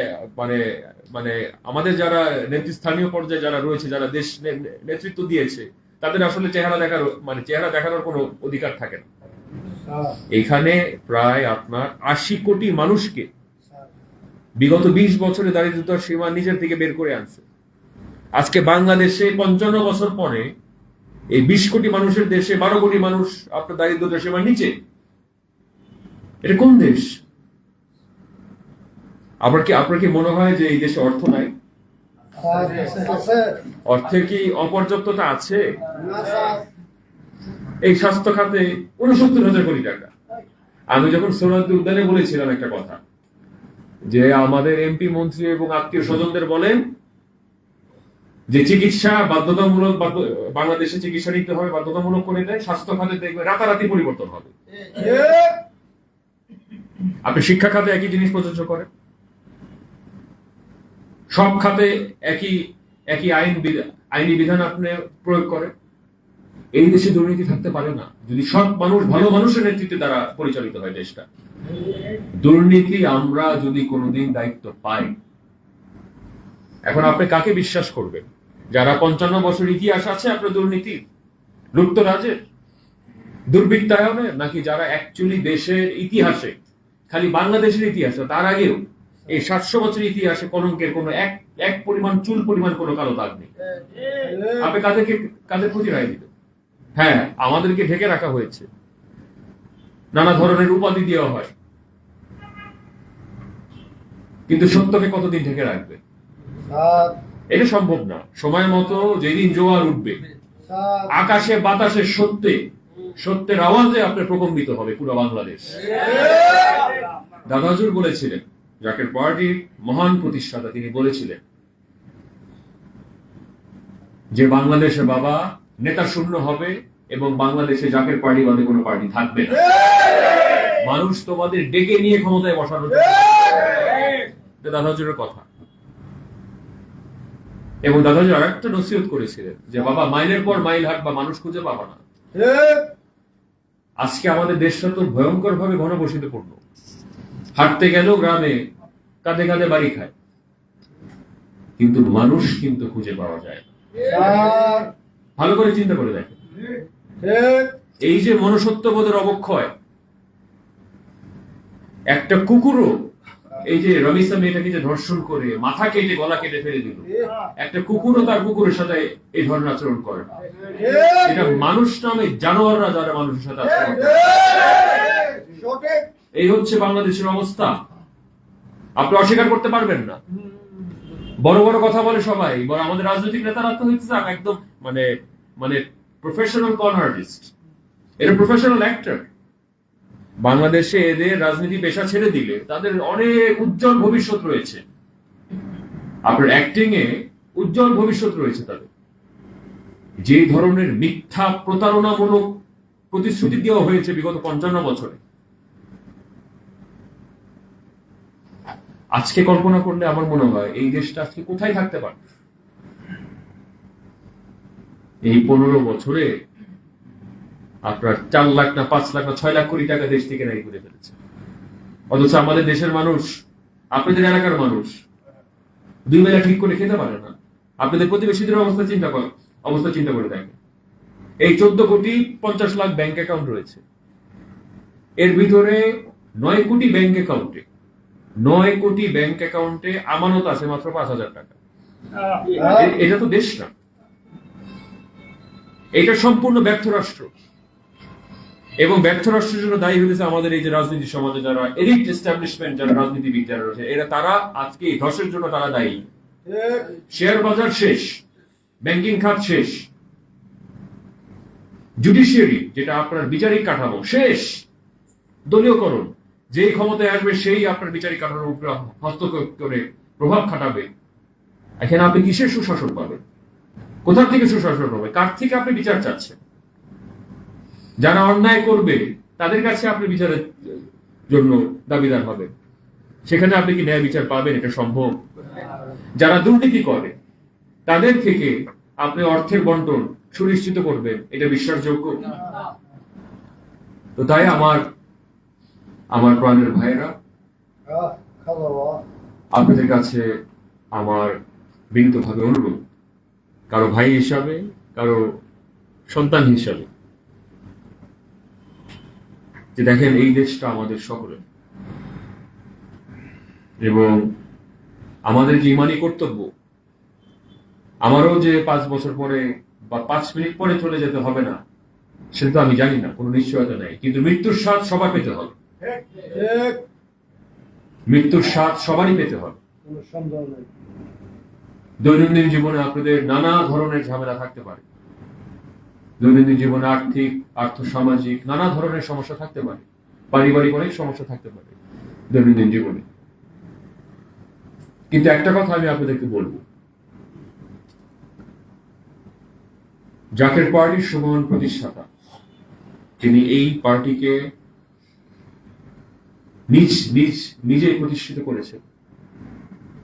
মানে আমাদের যারা নেতৃস্থানীয় পর্যায়ে যারা রয়েছে, যারা দেশ নেতৃত্ব দিয়েছে, তাদের আসলে চেহারা দেখানোর কোনো অধিকার থাকে না। এখানে প্রায় আপনার 80 কোটি মানুষকে বিগত 20 বছরে দারিদ্রতার সীমা নিজের থেকে বের করে আনছে। আজকে বাংলাদেশে 55 বছর পরে এই 20 কোটি মানুষের দেশে 12 কোটি মানুষ আপনার দারিদ্রতার সীমার নিচে। এটা কোন দেশ? আপনার কি মনে হয় যে এই দেশে অর্থ নাই? অর্থের কি অপর্যাপ্ততা আছে? এই স্বাস্থ্য খাতে ৬৯,০০০ কোটি টাকা। আমি যখন সোহরাওয়ার্দী উদ্যানে বলেছিলাম একটা কথা, যে আমাদের এমপি মন্ত্রী এবং আত্মীয় স্বজনদের বলেন যে চিকিৎসা বাধ্যতামূলক, বাংলাদেশে চিকিৎসা নিতে হবে বাধ্যতামূলক করে দেয়, স্বাস্থ্য খাতে দেখবে রাতারাতি পরিবর্তন হবে। আপনি শিক্ষা খাতে একই জিনিস প্রযোজ্য করেন, সব খাতে একই আইনি বিধান আপনি প্রয়োগ করেন। এই দেশে দুর্নীতি থাকতে পারে না যদি সৎ মানুষ, ভালো মানুষের নেতৃত্বে দ্বারা পরিচালিত হয় দেশটা। দুর্নীতি আমরা যদি কোনোদিন দায়িত্ব পাই, এখন আপনি কাকে বিশ্বাস করবেন? যারা 55 বছর ইতিহাস আছে আপনার দুর্নীতি, লুপ্তরাজের, দুর্বৃত্তায়নের, নাকি যারা অ্যাকচুয়ালি দেশের ইতিহাসে, খালি বাংলাদেশের ইতিহাসে, তার আগেও এই 700 বছর ইতিহাসে কলঙ্কের কোনো এক পরিমাণ, চুল পরিমাণ কোনো কালো দাগ নেই? আপনি কাদের প্রতি রায় দিবেন? হ্যাঁ, আমাদেরকে ঢেকে রাখা হয়েছে, নানা ধরনের উপাধি দেওয়া হয়, কিন্তু সত্যকে কতদিন ঢেকে রাখবে? এটা সম্ভব না। সময় মতো যেদিন জোয়ার উঠবে, আকাশে বাতাসে সত্যের আওয়াজে আপনার প্রকম্পিত হবে পুরো বাংলাদেশ। দাদা হুজুর বলেছিলেন, জাকের পার্টির মহান প্রতিষ্ঠাতা, তিনি বলেছিলেন যে বাংলাদেশে বাবা নেতা শূন্য হবে এবং বাংলাদেশে জাকের পার্টি বাদে কোনো পার্টি থাকবে না। মানুষ তোমাদের ডেকে নিয়ে ক্ষমতায় বসানোর দাদা হুজুরের কথা। এবং দাদা হুজুর আরেকটা নসিহত করেছিলেন যে বাবা, মাইলের পর মাইল হাঁটবা, মানুষ খুঁজে পাবা না। আজকে আমাদের দেশটা তো ভয়ঙ্কর ভাবে ঘনবসতিপূর্ণ। হাঁটতে গেলেও গ্রামে কাঁধে কাঁধে বাড়ি খায়, কিন্তু মানুষ কিন্তু খুঁজে পাওয়া যায় না। ভালো করে চিন্তা করে দেখেন, এই যে মনুষ্যত্ববোধের অবক্ষয়, একটা কুকুরও, এই যে রমিসা মেয়েটাকে যে ধর্ষণ করে মাথা কেটে গলা কেটে ফেলে দিল, একটা কুকুরও তার কুকুরের সাথে এই ধরনের আচরণ করে না। এটা মানুষ নামে জানোয়াররা যারা মানুষের সাথে আচরণ করে। এই হচ্ছে বাংলাদেশের অবস্থা, আপনি অস্বীকার করতে পারবেন না। বড় বড় কথা বলে সবাই, বড় আমাদের রাজনৈতিক নেতারা তো হচ্ছে একদম মানে প্রফেশনাল কন আর্টিস্ট, এরা প্রফেশনাল অ্যাক্টর। বাংলাদেশে এদের রাজনীতি পেশা ছেড়ে দিলে তাদের অনেক উজ্জ্বল ভবিষ্যৎ রয়েছে। আপনার অ্যাক্টিং এ উজ্জ্বল ভবিষ্যৎ রয়েছে তাদের। যে ধরনের মিথ্যা প্রতারণামূলক প্রতিশ্রুতি দেওয়া হয়েছে বিগত 55 বছরে, আজকে কল্পনা করলে আমার মনে হয় এই দেশটা আজকে কোথায় থাকতে পারে। এই 15 বছরে আপনার 4 লাখ না 5 লাখ না 6 লাখ কোটি টাকা দেশ থেকে নাই করে ফেলেছে। অথচ আমাদের দেশের মানুষ, আপনাদের এলাকার মানুষ 2 বেলা ঠিক করে খেতে পারে না। আপনাদের প্রতিবেশীদের অবস্থা চিন্তা করে দেখেন। এই 14,50,00,000 ব্যাংক অ্যাকাউন্ট রয়েছে, এর ভিতরে 9 কোটি ব্যাংক অ্যাকাউন্টে আমানত আছে মাত্র 5,000 টাকা। এটা তো দেশ না, এটা সম্পূর্ণ ব্যর্থ রাষ্ট্র। এবং ব্যর্থ রাষ্ট্রের জন্য দায়ী হয়েছে আমাদের এই যে রাজনীতি সমাজে যারা এলিট এস্টাবলিশমেন্ট, যারা রাজনীতিবিদ যারা রয়েছে, তারা আজকে এই ধসের জন্য তারা দায়ী। শেয়ার বাজার শেষ, ব্যাংকিং খাত শেষ, জুডিশিয়ারি যেটা আপনার বিচারিক কাঠামো শেষ, দলীয়করণ, যেই ক্ষমতায় আসবে সেই আপনার বিচারিক কাঠামোর উপরে হস্তক্ষেপ করে প্রভাব খাটাবে। এখানে আপনি কিসের সুশাসন পাবেন? কোথা থেকে সুশাসন হবে? কার থেকে আপনি বিচার চাচ্ছেন? যারা অন্যায় করবে তাদের কাছে আপনি বিচারের জন্য দাবিদার হবেন, সেখানে আপনি কি ন্যায় বিচার পাবেন? এটা সম্ভব? যারা দুর্নীতি করে তাদের থেকে আপনি অর্থের বন্টন সুনিশ্চিত করবেন, এটা বিশ্বাসযোগ্য? তো তাই আমার প্রাণের ভাইয়েরা, আপনাদের কাছে আমার বিনীতভাবে অনুরোধ, কারো ভাই হিসাবে, কারো সন্তান হিসাবে, যে দেখেন এই দেশটা আমাদের সকলের, এবং আমাদের যে ইমানি কর্তব্য, আমারও যে 5 বছর পরে বা 5 মিনিট পরে চলে যেতে হবে না সেটা তো আমি জানি না, কোনো নিশ্চয়তা নেই, কিন্তু মৃত্যুর স্বাদ সবার পেতে হবে। মৃত্যুর স্বাদ সবারই পেতে হবে। দৈনন্দিন জীবনে আপনাদের নানা ধরনের ঝামেলা থাকতে পারে, দৈনন্দিন জীবনে আর্থিক, আর্থসামাজিক নানা ধরনের সমস্যা থাকতে পারে, পারিবারিক অনেক সমস্যা থাকতে পারে দৈনন্দিন জীবনে। কিন্তু একটা কথা আমি আপনাদেরকে বলবো, জাকের পার্টির সুমহান প্রতিষ্ঠাতা, তিনি এই পার্টিকে নিজে প্রতিষ্ঠিত করেছেন,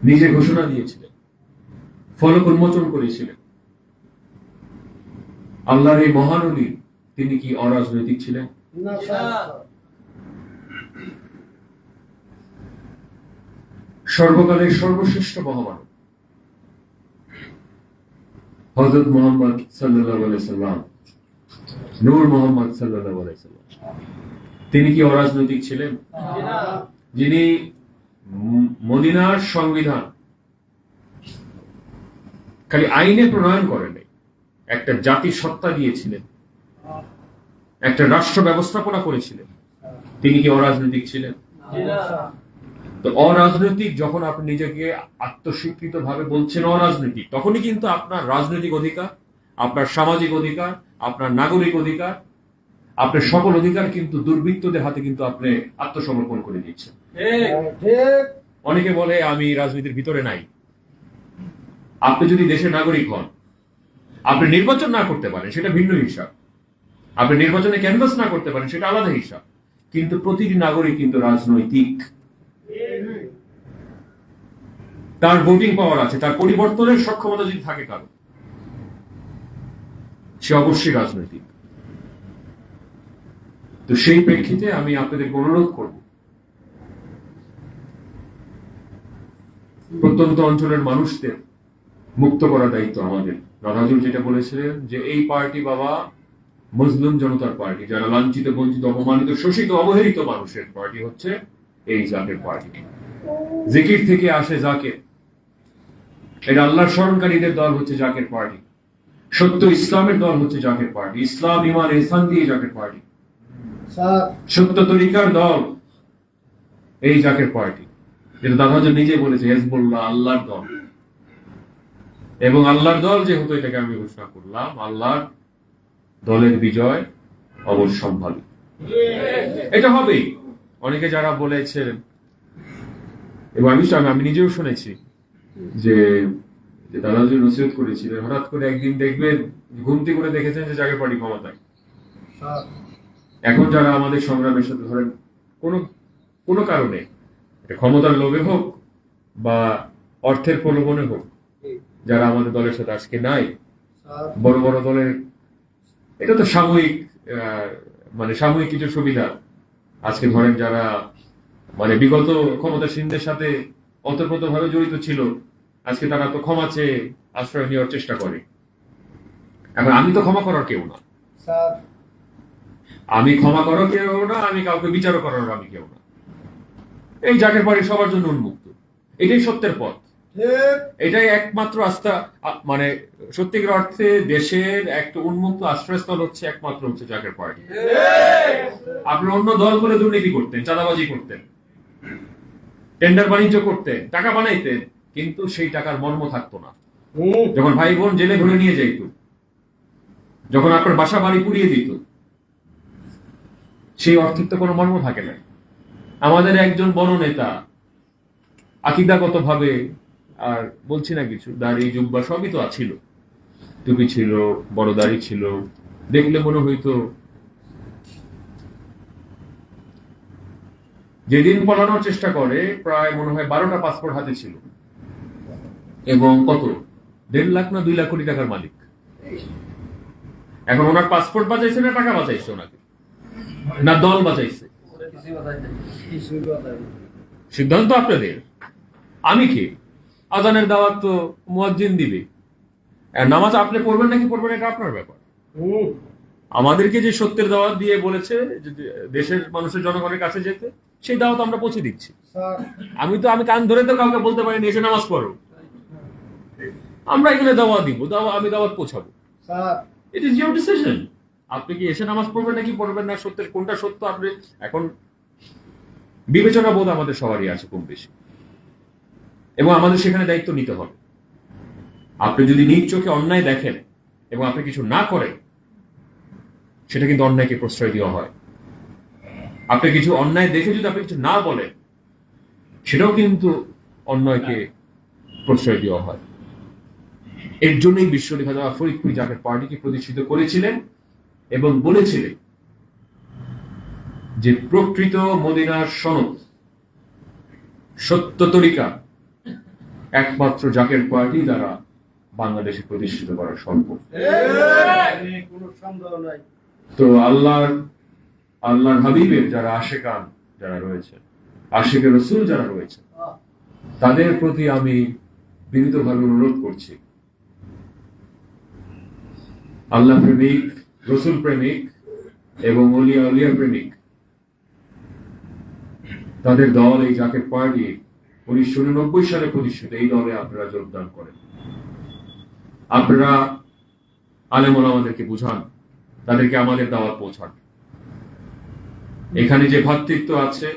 নিজে ঘোষণা দিয়েছিলেন, ফলক উন্মোচন করেছিলেন। আল্লাহর এই মহান ওলি, তিনি কি অরাজনৈতিক ছিলেন? সর্বকালের সর্বশ্রেষ্ঠ মহামানব হযরত মুহাম্মদ সাল্লাল্লাহু আলাইহি সাল্লাম, নূর মুহাম্মদ সাল্লাল্লাহু আলাইহি সাল্লাম, তিনি কি অরাজনৈতিক ছিলেন? যিনি মদিনার সংবিধান খালি আইনে প্রণয়ন করেন, একটা জাতি সত্তা দিয়েছিলেন, একটা রাষ্ট্র ব্যবস্থাপনা করেছিলেন, তিনি কি অরাজনৈতিক ছিলেন? তো অরাজনৈতিক যখন আপনি নিজেকে আত্মস্বীকৃত ভাবে বলছেন অরাজনৈতিক, তখনই কিন্তু আপনার রাজনৈতিক অধিকার, আপনার সামাজিক অধিকার, আপনার নাগরিক অধিকার, আপনার সকল অধিকার কিন্তু দুর্বৃত্তদের হাতে কিন্তু আপনি আত্মসমর্পণ করে দিচ্ছেন। অনেকে বলে আমি রাজনীতির ভিতরে নাই। আপনি যদি দেশের নাগরিক হন, আপনি নির্বাচন না করতে পারেন, সেটা ভিন্ন হিসাব। আপনি নির্বাচনে ক্যানভাস না করতে পারেন, সেটা আলাদা হিসাব। কিন্তু প্রতিটি নাগরিক কিন্তু রাজনৈতিক, তার ভোটিং পাওয়ার আছে, তার পরিবর্তনের সক্ষমতা যদি থাকে কারো, সে অবশ্যই রাজনৈতিক। তো সেই প্রেক্ষিতে আমি আপনাদেরকে অনুরোধ করব, প্রত্যন্ত অঞ্চলের মানুষদের মুক্ত করার দায়িত্ব আমাদের। রাধাজুল যেটা বলেছিলেন যে এই পার্টি বাবা মুসলিম জনতার পার্টি, যারা লাঞ্ছিত, বঞ্চিত, অপমানিত, শোষিত, অবহেলিত মানুষের পার্টি হচ্ছে এই জাকের পার্টি। জিকির থেকে আসে জাকের, এটা আল্লাহর স্মরণকারীদের দল হচ্ছে জাকের পার্টি। সত্য ইসলামের দল হচ্ছে জাকের পার্টি। ইসলাম, ঈমান, ইহসান দিয়ে জাকের পার্টি। সত্য তরিকার দল এই জাকের পার্টি, যেটা দাদাজন নিজে বলেছে হেজবুল্লাহ, আল্লাহর দল। এবং আল্লাহর দল যেহেতু এটাকে আমি ঘোষণা করলাম, আল্লাহর দলের বিজয় অবশ্যম্ভাবী, এটা হবেই। অনেকে যারা বলেছেন, এবং আমি নিজেও শুনেছি যে দাদাজি নসিহত করেছিলেন, হঠাৎ করে একদিন দেখবেন ঘুমতি করে দেখেছেন যে জাকের পার্টি ক্ষমতায়। এখন যারা আমাদের সংগ্রামের সাথে ধরেন কোনো কারণে, ক্ষমতার লোভে হোক বা অর্থের প্রলোভনে হোক, যারা আমাদের দলের সাথে আজকে নাই, বড় বড় দলের, এটা তো সাময়িক, সাময়িক কিছু সুবিধা। আজকে ধরেন যারা বিগত ক্ষমতাসীনদের সাথে ওতপ্রোতভাবে জড়িত ছিল, আজকে তারা তো ক্ষমা চেয়ে আশ্রয় নেওয়ার চেষ্টা করে। এখন আমি তো ক্ষমা করার কেউ না, আমি ক্ষমা করার কেউ না, আমি কাউকে বিচারও করার আমি কেউ না। এই জাকের পার্টি সবার জন্য উন্মুক্ত, এটাই সত্যের পথ, এটাই একমাত্র আস্থা। সত্যিকার অর্থে দেশের একটা উন্মুক্ত আশ্রয়স্থল হচ্ছে একমাত্র হচ্ছে জাকের পার্টি। আপনি অন্য দল করে দুর্নীতি করতেন, চাঁদাবাজি করতেন, টেন্ডার বাণিজ্য করতেন, টাকা বানাইতেন, কিন্তু সেই টাকার মর্ম থাকতো না। যখন ভাই বোন জেলে ধরে নিয়ে যাইত, যখন আপনার বাসা বাড়ি পুড়িয়ে দিত, সেই অর্থের তো কোনো মর্ম থাকে না। আমাদের একজন বড় নেতা আকীদাগত ভাবে, আর বলছি না কিছু, দাড়ি জুব্বা সবই তো ছিল, টুপি ছিল, বড় দাড়ি ছিল, দেখলে মনে হইতো যেদিন পলানোর চেষ্টা করে প্রায় মনে হয় 12টা পাসপোর্ট হাতে ছিল, এবং কত 1.5 লাখ না 2 লাখ কোটি টাকার মালিক। এখন ওনার পাসপোর্ট বাঁচাইছে না টাকা বাঁচাইছে ওনাকে, না দল বাঁচাইছে? সিদ্ধান্ত আপনাদের। আমি কি আজানের দাওয়াত তো মুয়াজ্জিন দিবে, নামাজ আপনি পড়বেন নাকি পড়বেন এটা আপনার ব্যাপার। আমাদেরকে যে সত্যের দাওয়াত দিয়ে বলেছে দেশের মানুষের জনগণের কাছে যেতে, সেই দাওয়াত আমরা পৌঁছে দিচ্ছি। আমি কান ধরে তো কাউকে বলতে পারিনি এসে নামাজ পড়ো, আমরা এখানে দাওয়াত দিব, আমি দাওয়াত পৌঁছাবো। It is your decision. আপনি কি এসে নামাজ পড়বেন নাকি পড়বেন না, সত্যের কোনটা সত্য আপনি এখন বিবেচনা বোধ আমাদের সবারই আছে কম বেশি, এবং আমাদের সেখানে দায়িত্ব নিতে হবে। আপনি যদি নিজ চোখে অন্যায় দেখেন এবং আপনি কিছু না করেন, সেটা কিন্তু অন্যায়কে প্রশ্রয় দেওয়া হয়। আপনি কিছু অন্যায় দেখে যদি আপনি কিছু না বলেন, সেটাও কিন্তু অন্যায়কে প্রশ্রয় দেওয়া হয়। এর জন্যই বিশ্বনবী হযরত ফরিদপুরি জাকের পার্টিকে প্রতিষ্ঠিত করেছিলেন এবং বলেছিলেন যে প্রকৃত মদিনার সনদ, সত্য তরিকা একমাত্র জাকের পার্টি দ্বারা বাংলাদেশে প্রতিষ্ঠিত করা সম্ভব। তো আল্লাহর হাবিবের যারা আশেকান যারা রয়েছে, আশিকে রসুল যারা রয়েছে, তাদের প্রতি আমি বিনীতভাবে অনুরোধ করছি, আল্লাহ প্রেমিক, রসুল প্রেমিক এবং উলিয়া প্রেমিক তাদের দল এই জাকের পার্টি 1989 সালে প্রতিষ্ঠিত, এই দলে আপনারা যোগদান করেন। আপনারা আলেম ওলামাদেরকে বুঝান, তাদেরকে আমাদের দাওয়াত পৌঁছান। এখানে যে ভ্রাতৃত্ব আছে,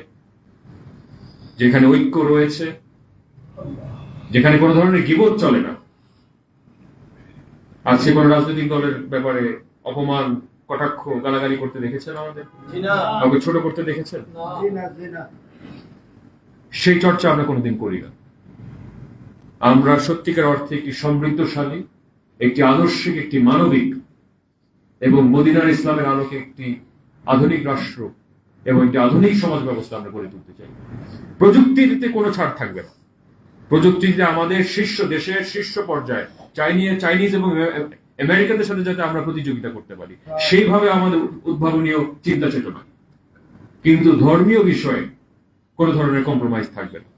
যেখানে ঐক্য রয়েছে, যেখানে কোনো ধরনের গীবত চলে না। আজকে কোন রাজনৈতিক দলের ব্যাপারে অপমান, কটাক্ষ, গালাগালি করতে দেখেছেন আমাদের? কাউকে ছোট করতে দেখেছেন? সেই চর্চা আমরা কোনোদিন করি না। আমরা সত্যিকার অর্থে একটি সমৃদ্ধশালী, একটি আদর্শিক, একটি মানবিক এবং মদিনার ইসলামের আলোকে একটি আধুনিক রাষ্ট্র এবং একটি আধুনিক সমাজ ব্যবস্থা আমরা গড়ে তুলতে চাই। প্রযুক্তিতে কোনো ছাড় থাকবে না। প্রযুক্তিতে আমাদের শীর্ষ দেশের শীর্ষ পর্যায়ে চাইনিজ এবং আমেরিকানদের সাথে যাতে আমরা প্রতিযোগিতা করতে পারি, সেইভাবে আমাদের উদ্ভাবনীয় চিন্তা চেতনা। কিন্তু ধর্মীয় বিষয়ে কোন ধরনের কম্প্রোমাইজ থাকবে না।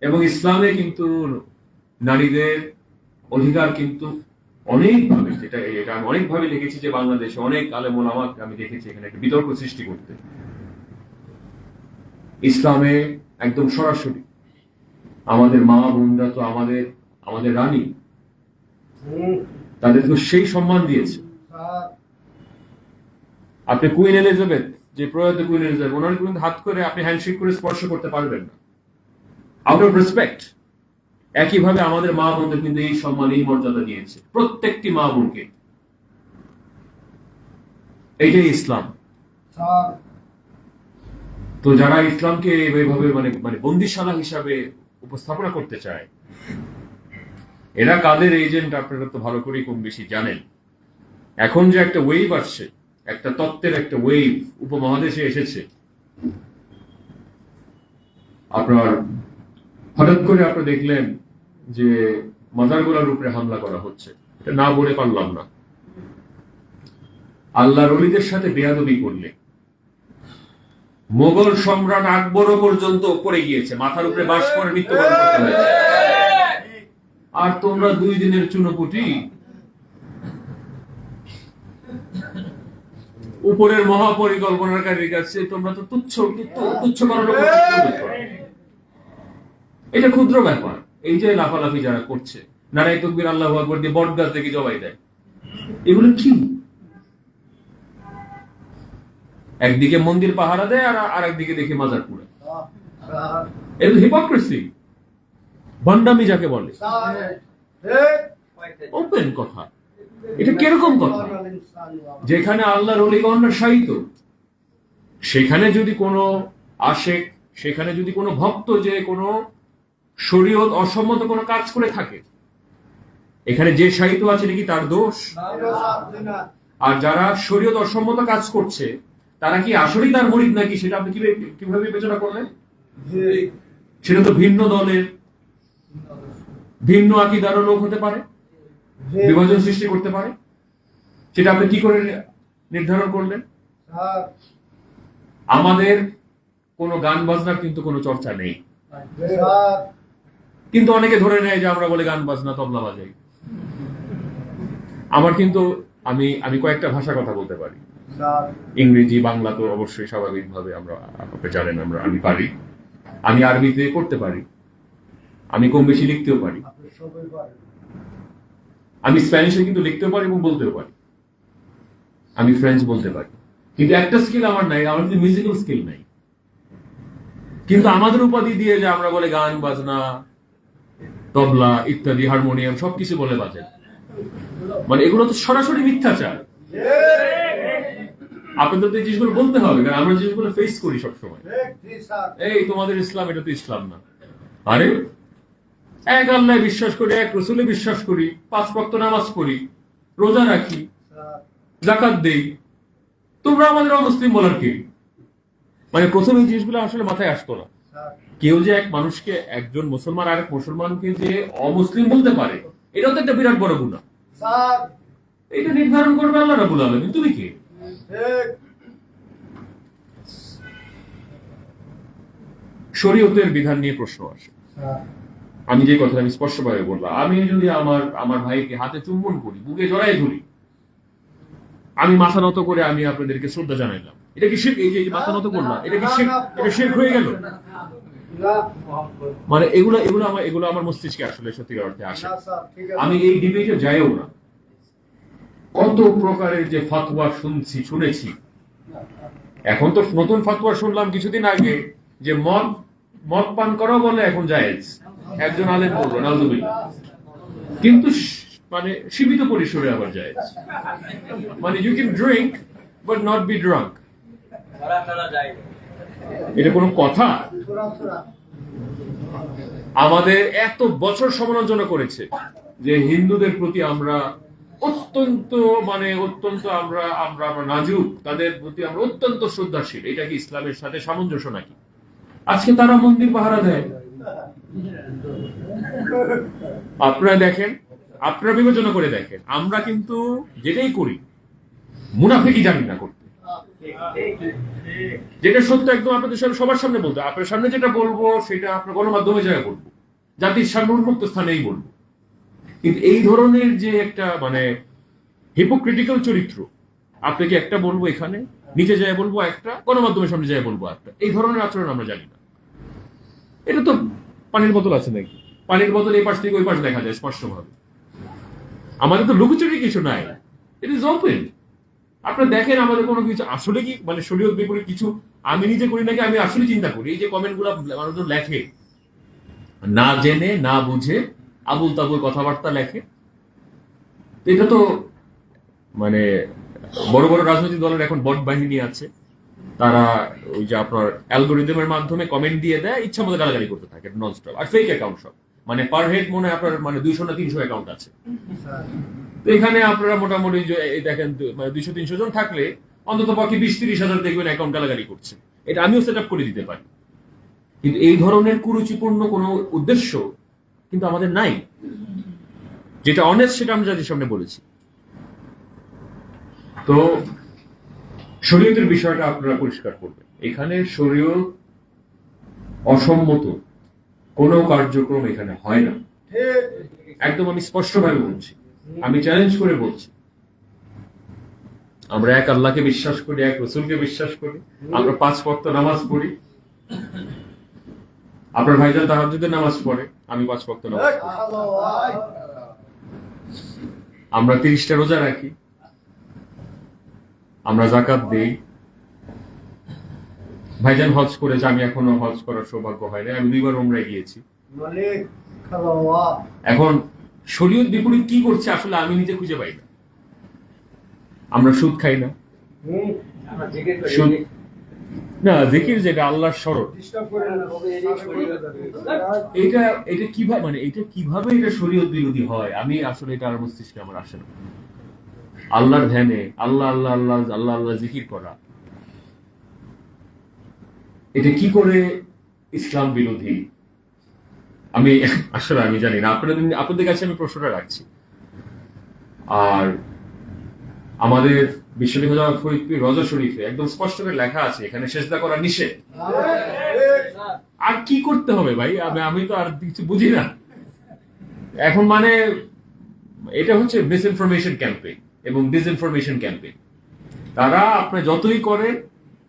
এবং ইসলামে কিন্তু নারীদের অধিকার কিন্তু অনেকভাবে, এটা আমি অনেকভাবে দেখেছি যে বাংলাদেশে অনেক আলেম ওলামাকে আমি দেখেছি এখানে একটা বিতর্ক সৃষ্টি করতে। ইসলামে একদম সরাসরি আমাদের মা বোনরা তো আমাদের রানী, তাদেরকে সেই সম্মান দিয়েছে। আপনি কুইন এলিজাবেথ, যে প্রয়াত কুইন এলিজাবেথ, ওনার কিন্তু হাত করে আপনি হ্যান্ডশেক করে স্পর্শ করতে পারবেন না, আউট অফ রেসপেক্ট। একইভাবে আমাদের মা বোনদের কিন্তু এই সম্মান, এই মর্যাদা দিয়েছে, প্রত্যেকটি মা বোনকে। এইটাই ইসলাম। তো যারা ইসলামকে এইভাবে মানে বন্দিশালা হিসাবে উপস্থাপনা করতে চায়, এরা কাদের এজেন্ট আপনারা তো ভালো করেই কম বেশি জানেন। এখন যে একটা ওয়েভ আসছে, একটা তত্ত্বের একটা ওয়েভ উপমহাদেশে এসেছে, আপনার হঠাৎ করে আপনারা দেখলেন যে মাজারগুলোর উপরে হামলা করা হচ্ছে। এটা না বলে পারলাম না। আল্লাহর ওলিদের সাথে বেয়াদবি করলে মোগল সম্রাট আকবরও পর্যন্ত পড়ে গিয়েছে, মাথার উপরে বাস করে মৃত্যুবরণ করতে হয়েছে। আর তোমরা 2 দিনের চুনোপুটি উপরের মহাপরিকল্পনাকারীর কাছে তোমরা তো তুচ্ছ করার। এটা ক্ষুদ্র ব্যাপার। এই যে লাফালাফি যারা করছে, নারায়ে তাকবীর আল্লাহু আকবার দিয়ে বট গাছ দেখে জবাই দেয়, এগুলো কি? একদিকে মন্দির পাহারা দেয় আর একদিকে দেখে মাজার পুড়ে। এটা হিপোক্রেসি, ভণ্ডামি যাকে বলে। ওপেন কথা। এটা কিরকম কথা? যেখানে আল্লাহর ওলিগণ শায়িত, সেখানে যদি কোনো আশেক, সেখানে যদি কোনো ভক্ত যে কোনো শরীয়ত অসম্মত কোনো কাজ করে থাকে, এখানে যে শায়িত আছে নাকি তার দোষ? আর যারা শরীয়ত অসম্মত কাজ করছে, তারা কি আসলেই তার মুরিদ নাকি, সেটা আপনি কিভাবে বিবেচনা করলেন? সেটা তো ভিন্ন দলের, ভিন্ন আকীদারও লোক হতে পারে, বিভাজন সৃষ্টি করতে পারে। সেটা আপনি কি করে নির্ধারণ করলেন? আমাদের কোনো গান বাজনার কিন্তু কোনো চর্চা নেই, কিন্তু অনেকে ধরে নেয় যে আমরা বলে গান বাজনা, তবলা বাজাই। আমার কিন্তু আমি কয়েকটা ভাষা কথা বলতে পারি, ইংরেজি, বাংলা তো অবশ্যই স্বাভাবিকভাবে আমরা, আপনি জানেন আমি পারি। আমি আরবিতে পড়তে পারি, আমি কম বেশি লিখতেও পারি, আমি স্প্যানিশে কিন্তু লিখতেও পারি এবং বলতেও পারি, আমি ফ্রেঞ্চ বলতে পারি। কিন্তু একটা স্কিল আমার নাই, আমার কিন্তু মিউজিক্যাল স্কিল নাই। কিন্তু আমাদের উপাধি দিয়ে যে আমরা বলে গান বাজনা, তবলা ইত্যাদি, হারমোনিয়াম সবকিছু বলে বাজে, মানে এগুলো তো সরাসরি মিথ্যাচার। আপনাদের তো এই জিনিসগুলো বলতে হবে, কারণ আমরা জিনিসগুলো ফেস করি সবসময়। এই তোমাদের ইসলাম, এটা তো ইসলাম না। আরে এক আল্লাহ বিশ্বাস করি, এক রসুলে বিশ্বাস করি, 5 ওয়াক্ত নামাজ পড়ি, রোজা রাখি, যাকাত দেই, তোমরা আমাদের অমুসলিম বলার কি? মানে প্রথম এই জিনিসগুলো আসলে মাথায় আসতো না। কেউ যে এক মানুষকে, একজন মুসলমান আর এক মুসলমানকে যে অমুসলিম বলতে পারে, এটাও তো একটা বিরাট বড় গুনাহ। এটা নির্ধারণ করবে আল্লাহ রাব্বুল আলামিন, তুমি কি? শরীয়তের বিধান নিয়ে প্রশ্ন আসে। আমি যে কথা আমি স্পষ্টভাবে বললাম, আমি যদি আমার ভাইকে হাতে চুম্বন করি, বুকে জড়াই ধরি, আমি মাথা নত করে আমি আপনাদেরকে শ্রদ্ধা জানাইলাম, এটা কি শিরক? এই যে মাথা নত করলাম, এটা কি শিরক? এটা শিরক হয়ে গেল? মানে এগুলো আমার মস্তিষ্কে আসলে সত্যিকার অর্থে আসে। আমি এই ডিবেটে যাইও না। কত প্রকারের যে ফাতোয়া শুনেছি। এখন তো নতুন ফাতোয়া শুনলাম কিছুদিন আগে যে মদ পান করাও বলে এখন জায়েজ। একজন আলেম বলল নাউযুবিল্লাহ, কিন্তু মানে সীমিত পরিসরে আবার জায়েজ। মানে you can drink but not be drunk. এটা কোনো কথা? আমাদের এত বছর সমালোচনা করেছে যে হিন্দুদের প্রতি আমরা অত্যন্ত আমরা নাজুক, তাদের প্রতি আমরা অত্যন্ত শ্রদ্ধাশীল। এটা কি ইসলামের সাথে সামঞ্জস্য নাকি? আজকে তারা মন্দির পাহারা দেয়। আপনারা দেখেন, আপনারা বিবেচনা করে দেখেন, আমরা কিন্তু যেটাই করি মুনাফিকি জানি না করতে। যেটা সত্য একদম আপনাদের সামনে, সবার সামনে বলতে, আপনার সামনে যেটা বলবো সেটা আপনার গণমাধ্যমে জায়গা বলবো, জাতির সামনে উন্মুক্ত স্থানেই বলবো। কিন্তু এই ধরনের যে একটা মানে হিপোক্রিটিক্যাল চরিত্র, আপনাকে একটা বলবো এখানে, নিচে যায় বলবো একটা, গণমাধ্যমের সামনে যায় বলবো একটা, এই ধরনের আচরণ আমরা জানি না। এটা তো পানির বোতল আছে নাকি? পানির বোতল এই পাশ থেকে ওই পাশ দেখা যায় স্পষ্টভাবে। আমাদের তো লুকোচুরি কিছু নাই, ইট ইজ ওপেন। আপনারা দেখেন আমাদের কোনো কিছু আসলে কি মানে শরীয়ত বিপরীত কিছু আমি নিজে করি নাকি, আমি আসলে চিন্তা করি। এই যে কমেন্ট গুলো মানুষজন লেখে, না জেনে না বুঝে আবুল তাবুল কথাবার্তা লেখে, এটা তো মানে বড় বড় রাজনৈতিক দলের এখন বট বাহিনী আছে, তারা ওই যে আপনার অ্যালগোরিদমের মাধ্যমে কমেন্ট দিয়ে দেয়, ইচ্ছা মতো গালাগালি করতে থাকে ননস্টপ। আর ফেক অ্যাকাউন্ট সব, মানে পার হেড মনে হয় আপনার মানে 200 না 300 অ্যাকাউন্ট আছে। তো এখানে আপনারা মোটামুটি দেখেন 200-300 জন থাকলে অন্তত পক্ষে 20-30 হাজার দেখবেন অ্যাকাউন্ট গালাগালি করছে। এটা আমিও সেট আপ করে দিতে পারি, কিন্তু এই ধরনের কুরুচিপূর্ণ কোনো উদ্দেশ্য কিন্তু আমাদের নাই। যেটা অনেস্ট সেটা আমরা জাতির সামনে বলেছি। তো শরীয়তের বিষয়টা আপনারা পরিষ্কার করবেন। এখানে শরীয়ত অসম্মত কোনো কার্যক্রম এখানে হয় না, একদম আমি স্পষ্টভাবে বলছি, আমি চ্যালেঞ্জ করে বলছি। আমরা এক আল্লাহকে বিশ্বাস করি, এক রসুলকে বিশ্বাস করি, আমরা 5 ওয়াক্ত নামাজ পড়ি। আপনার ভাইজান তাহাজ্জুদের নামাজ পড়ে, আমি 5 ওয়াক্ত নামাজ পড়ি। আমরা 30টা রোজা রাখি, আমরা যাকাত দেই। ভাইজান হজ করেছে, আমি এখনো হজ করার সৌভাগ্য হয়নি, আমি 2 বার উমরায় গিয়েছি। এখন শরীয়ত বিপরীত কি করছে আসলে আমি নিজে খুঁজে পাই না। আমরা সুদ খাই না, না জিকির যেটা আল্লাহর স্মরণ, এটা কিভাবে মানে এটা কিভাবে এটা শরীয়ত বিরোধী হয়, আমি আসলে এটা আর মস্তিষ্কে আমার আসে না। আল্লাহর ধ্যানে আল্লাহ আল্লাহ আল্লাহ আল্লাহ আল্লাহ জিকির করা, এটা কি করে ইসলাম বিরোধী? আমি আসলে আমি জানি না। আপনাদের কাছে আমি প্রশ্নটা রাখছি। আর আমাদের বিশ্ববিদ্যালয় ফরিদপুর রওজা শরীফে একদম স্পষ্ট করে লেখা আছে এখানে সেজদা করা নিষেধ। আর কি করতে হবে ভাই? আমি তো আর কিছু বুঝি না এখন। মানে এটা হচ্ছে মিসইনফরমেশন ক্যাম্পেইন এবং ডিসইনফরমেশন ক্যাম্পেইন। তারা আপনি যতই করে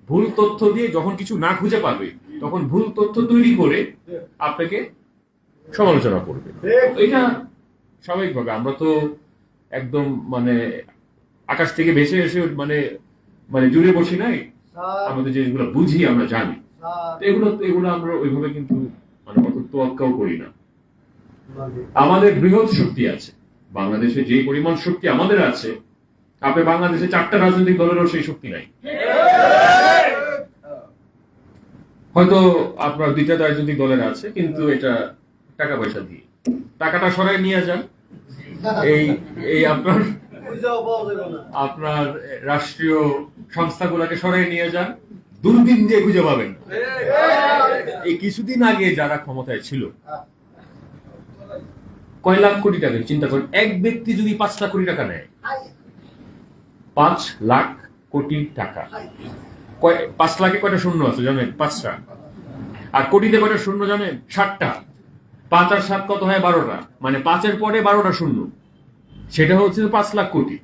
ভুল তথ্য দিয়ে যখন কিছু না খুঁজে পাবে তখন ভুল তথ্য তৈরি করে আপনাকে সমালোচনা করবে। এটা স্বাভাবিকভাবে, আমরা তো একদম মানে আকাশ থেকে ভেসে এসে মানে মানে জুড়ে বসি নাই, আমাদের যেগুলো বুঝি আমরা জানি। এগুলো আমরা ওইভাবে কিন্তু মানে অত তোয়াক্কাও করি না। আমাদের বৃহৎ শক্তি আছে বাংলাদেশে, যে পরিমাণ শক্তি আমাদের আছে আপনি বাংলাদেশে 4টা রাজনৈতিক দলেরও সেই শক্তি নাই। হয়তো আপনার 2টা রাজনৈতিক দলের আছে, কিন্তু এটা টাকা পয়সা দিয়ে টাকাটা সরাই নিয়ে যান, এই এই আপনার রাষ্ট্রীয় সংস্থাগুলোকে সরাই নিয়ে যান, দুর্দিন দিয়ে খুঁজে পাবেন। এই কিছুদিন আগে যারা ক্ষমতায় ছিল, কয় লাখ কোটি টাকা চিন্তা করেন, এক ব্যক্তি যদি 5 লাখ কোটি টাকা নেয়, 5 লাখ কোটি টাকা, 5 লাখে কয়টা শূন্য আছে জানেন? 5টা। আর কোটিতে কয়টা শূন্য জানেন? 60টা। 5 আর 7 কত হয়? 12টা। মানে 5-এর পরে 12টা শূন্য, সেটা হচ্ছে 5 লাখ কোটি।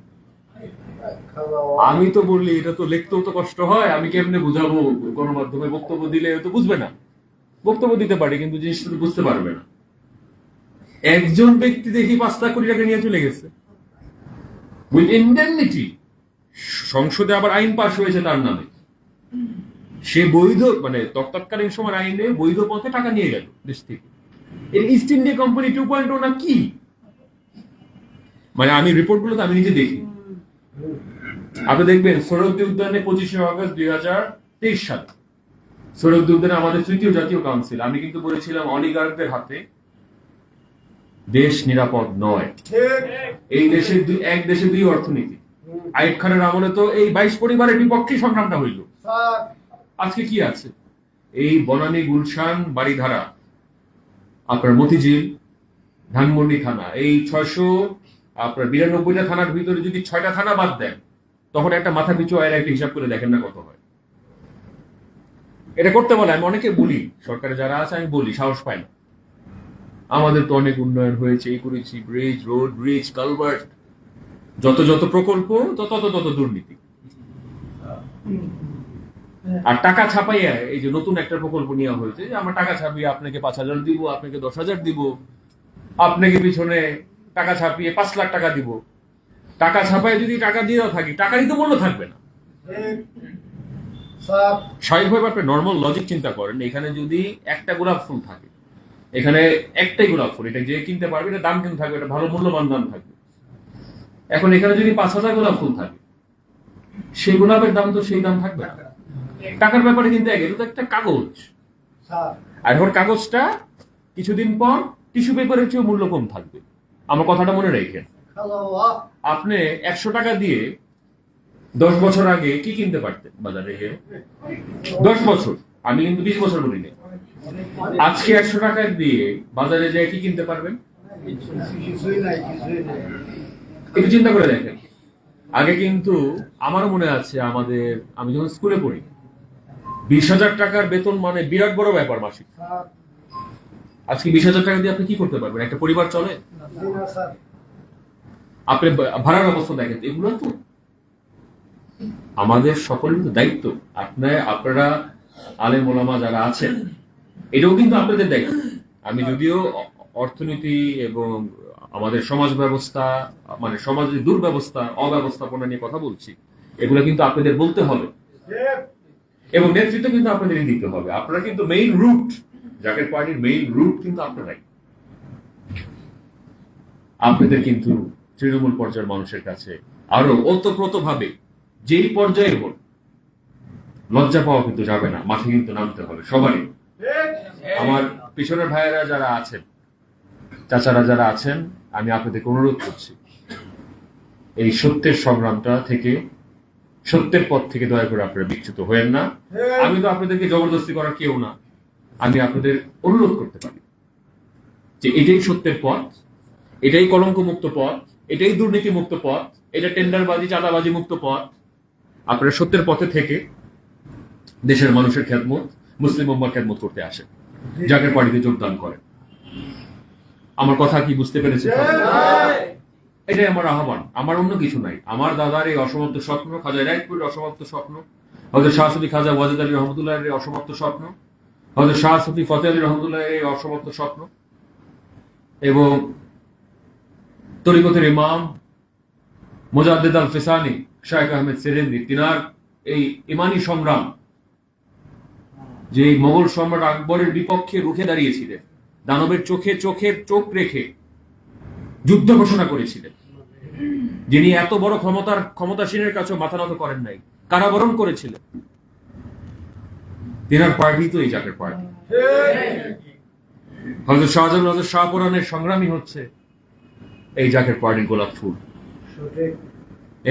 আমি তো বললি এটা তো লিখতেও তো কষ্ট হয়, আমি কেমনে বুঝাবো? গণমাধ্যমে বক্তব্য দিলে তো বুঝবে না। বক্তব্য দিতে পারে, কিন্তু জিনিসটা বুঝতে পারবে না। একজন ব্যক্তি দেখি 5 লাখ কোটি টাকা নিয়ে চলে গেছে উইথ ইনডেমনিটি। সংসদে আবার আইন পাশ হয়েছে তার নামে, সে বৈধ, মানে তৎকালীন সময় আইনে বৈধ পথে টাকা নিয়ে গেল দেশ থেকে। এর ইস্ট ইন্ডিয়া কোম্পানি 2.0 না কি? মানে আমি রিপোর্টগুলো তো আমি নিজে দেখি। আপনি দেখবেন সৌরদ্বীপ উদ্যানে 25শে আগস্ট 2023 সালে সৌরদ্বীপ উদ্যানে আমাদের 3য় জাতীয় কাউন্সিল, আমি কিন্তু বলেছিলাম অলিগার্কদের হাতে দেশ নিরাপদ নয়। এই দেশে এক দেশে 2 অর্থনীতি। আইয়ুব খানের আমলে তো এই 22 পরিবারের বিপক্ষে সংগ্রামটা হইল। আজকে কি আছে? এই বনানী, গুলশান, বাড়িধারা, আপনার মতিঝিল, ধানমন্ডি থানা, এই 692টা থানার ভিতরে যদি 6টা থানা বাদ দেন, তখন একটা মাথা পিছু আয়ের একটা হিসাব করে দেখেন না কত হয়। এটা করতে বলে, আমি অনেকে বলি, সরকারে যারা আছে আমি বলি, সাহস পাই না। আমাদের তো অনেক উন্নয়ন হয়েছে, এই করেছি, ব্রিজ, রোড, ব্রিজ, কালভার্ট, যত প্রকল্প তত দুর্নীতি। আর টাকা ছাপাইয়া এই যে নতুন একটা প্রকল্প নেওয়া হয়েছে, যে আমরা টাকা ছাপিয়ে আপনাকে 5,000 দিব, আপনাকে 10,000 দিব, আপনাকে পিছনে টাকা ছাপিয়ে 5 লাখ টাকা দিব। টাকা ছাপায় যদি টাকা দিয়েও থাকি, টাকারই তো মূল্য থাকবে না। স্বাভাবিকভাবে আপনি নর্মাল লজিক চিন্তা করেন, এখানে যদি একটা গোলাপ ফুল থাকে, এখানে একটাই গোলাপ ফুল, এটা যে কিনতে পারবে এটা দাম কিন্তু থাকবে, এটা ভালো মূল্যবান দাম থাকবে। এখন এখানে যদি 5,000 গোলাপ ফুল থাকে, সেই গোলাপের দাম তো সেই দাম থাকবে না। টাকার ব্যাপারে কিন্তু এটা তো একটা কাগজ, আর এখন কাগজটা কিছুদিন পর টিস্যু পেপারের চেয়ে মূল্য কম থাকবে। আমার কথাটা মনে রাখেন। আপনি 100 টাকা দিয়ে 10 বছর আগে কি কিনতে পারতেন বাজারে? 10 বছর, আমি কিন্তু 20 বছর বলি না। আজকে 100 টাকা দিয়ে বাজারে যেয়ে কি কিনতে পারবেন? একটু চিন্তা করে দেখেন। আগে কিন্তু আমারও মনে আছে, আমি যখন স্কুলে পড়ি, 20,000 টাকার বেতন মানে বিরাট বড় ব্যাপার মাসিক। আজকে 20,000 টাকা দিয়ে আপনি কি করতে পারবেন? একটা পরিবার চলে? আপনি ভাড়ার অবস্থা দেখেন। এগুলো তো আমাদের সকলের দায়িত্ব। আপনারা আলেম ওলামা যারা আছেন, এটাও কিন্তু আপনাদের দায়িত্ব। আমি যদিও অর্থনীতি এবং আমাদের সমাজ ব্যবস্থা, মানে সমাজের দুর্ব্যবস্থা, অব্যবস্থাপনা নিয়ে কথা বলছি, এগুলো কিন্তু আপনাদের বলতে হবে, এবং নেতৃত্ব কিন্তু আপনাদেরই দিতে হবে। আপনারা কিন্তু মেইন রুট, জাকের পার্টির মেইন রুট কিন্তু আপনারাই। আপনাদের কিন্তু তৃণমূল পর্যায়ের মানুষের কাছে আরো ওতপ্রোত ভাবে যেই পর্যায়ে হোক লজ্জা পাওয়া কিন্তু যাবে না, মাঠে কিন্তু নামতে হবে সবারই। আমার পিছনের ভাইয়েরা যারা আছেন, চাচারা যারা আছেন, আমি আপনাদেরকে অনুরোধ করছি, এই সত্যের সংগ্রামটা থেকে, সত্যের পথ থেকে দয়া করে আপনারা বিচ্যুত হয়েন না। আমি তো আপনাদেরকে জবরদস্তি করার কেউ না, আমি আপনাদের অনুরোধ করতে পারি যে এটাই সত্যের পথ, এটাই কলঙ্ক মুক্ত পথ, এটাই দুর্নীতি মুক্ত পথ, এটা টেন্ডারবাজি, চাঁদাবাজি মুক্ত পথ। আপনারা সত্যের পথে থেকে দেশের মানুষের খেদমত, মুসলিম উম্মার খেদমত করতে আসেন, জাকের পার্টিতে যোগদান করেন। আমার কথা কি বুঝতে পেরেছে? এটাই আমার আহ্বান, আমার অন্য কিছু নাই। আমার দাদার এই অসমাপ্ত স্বপ্ন, খাজা এনায়েতপুরের অসমাপ্ত স্বপ্ন, হযরত শাহ সুফি খাজা ওয়াজেদ আলী রহমতুল্লাহের এই অসমাপ্ত স্বপ্ন, হযরত শাহ সুফি ফতেহ আলী রহমতুল্লাহের এই অসমাপ্ত স্বপ্ন, এবং তরিকতের ইমাম মুজাদ্দিদ আল ফিসানি শাইখ আহমেদ সেরেন্দি, তিনার এই ইমানি সংগ্রাম, যে মোগল সম্রাট আকবরের বিপক্ষে রুখে দাঁড়িয়েছিলেন, দানবের চোখের চোখ রেখে যুদ্ধ ঘোষণা করেছিলেন, যিনি এত বড় ক্ষমতাসীনের কাছে মাথা নত করেন নাই, কারাবরণ করেছিলেন, তিনার পার্টি তো এই জাকের পার্টি। হযরত শাহজালাল, হযরত শাহপরানের সংগ্রামী হচ্ছে এই জাকের পার্টির গোলাপ ফুল।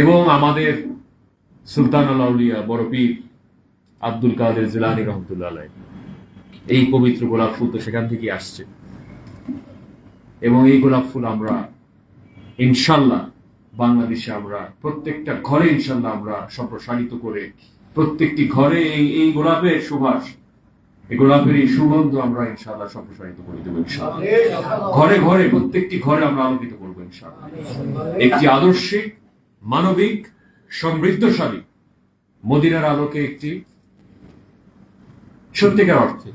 এবং আমাদের সুলতান আল আউলিয়া বড় পীর আব্দুল কাদের জিলানী রহমতুল্লাহ আলাইহি, এই পবিত্র গোলাপ ফুল তো সেখান থেকে আসছে। এবং এই গোলাপ ফুল আমরা ইনশাল্লাহ বাংলাদেশে আমরা প্রত্যেকটা ঘরে ইনশাল্লাহ আমরা সম্প্রসারিত করে, প্রত্যেকটি ঘরে এই গোলাপের সুবাস, এই গোলাপের এই সুগন্ধ আমরা ইনশাল্লাহ সম্প্রসারিত করে দেবো ইনশাল্লাহ। ঘরে ঘরে, প্রত্যেকটি ঘরে আমরা আলোকিত করবো ইনশাল্লাহ। একটি আদর্শিক, মানবিক, সমৃদ্ধশালী মদিনার আলোকে একটি সত্যিকার অর্থে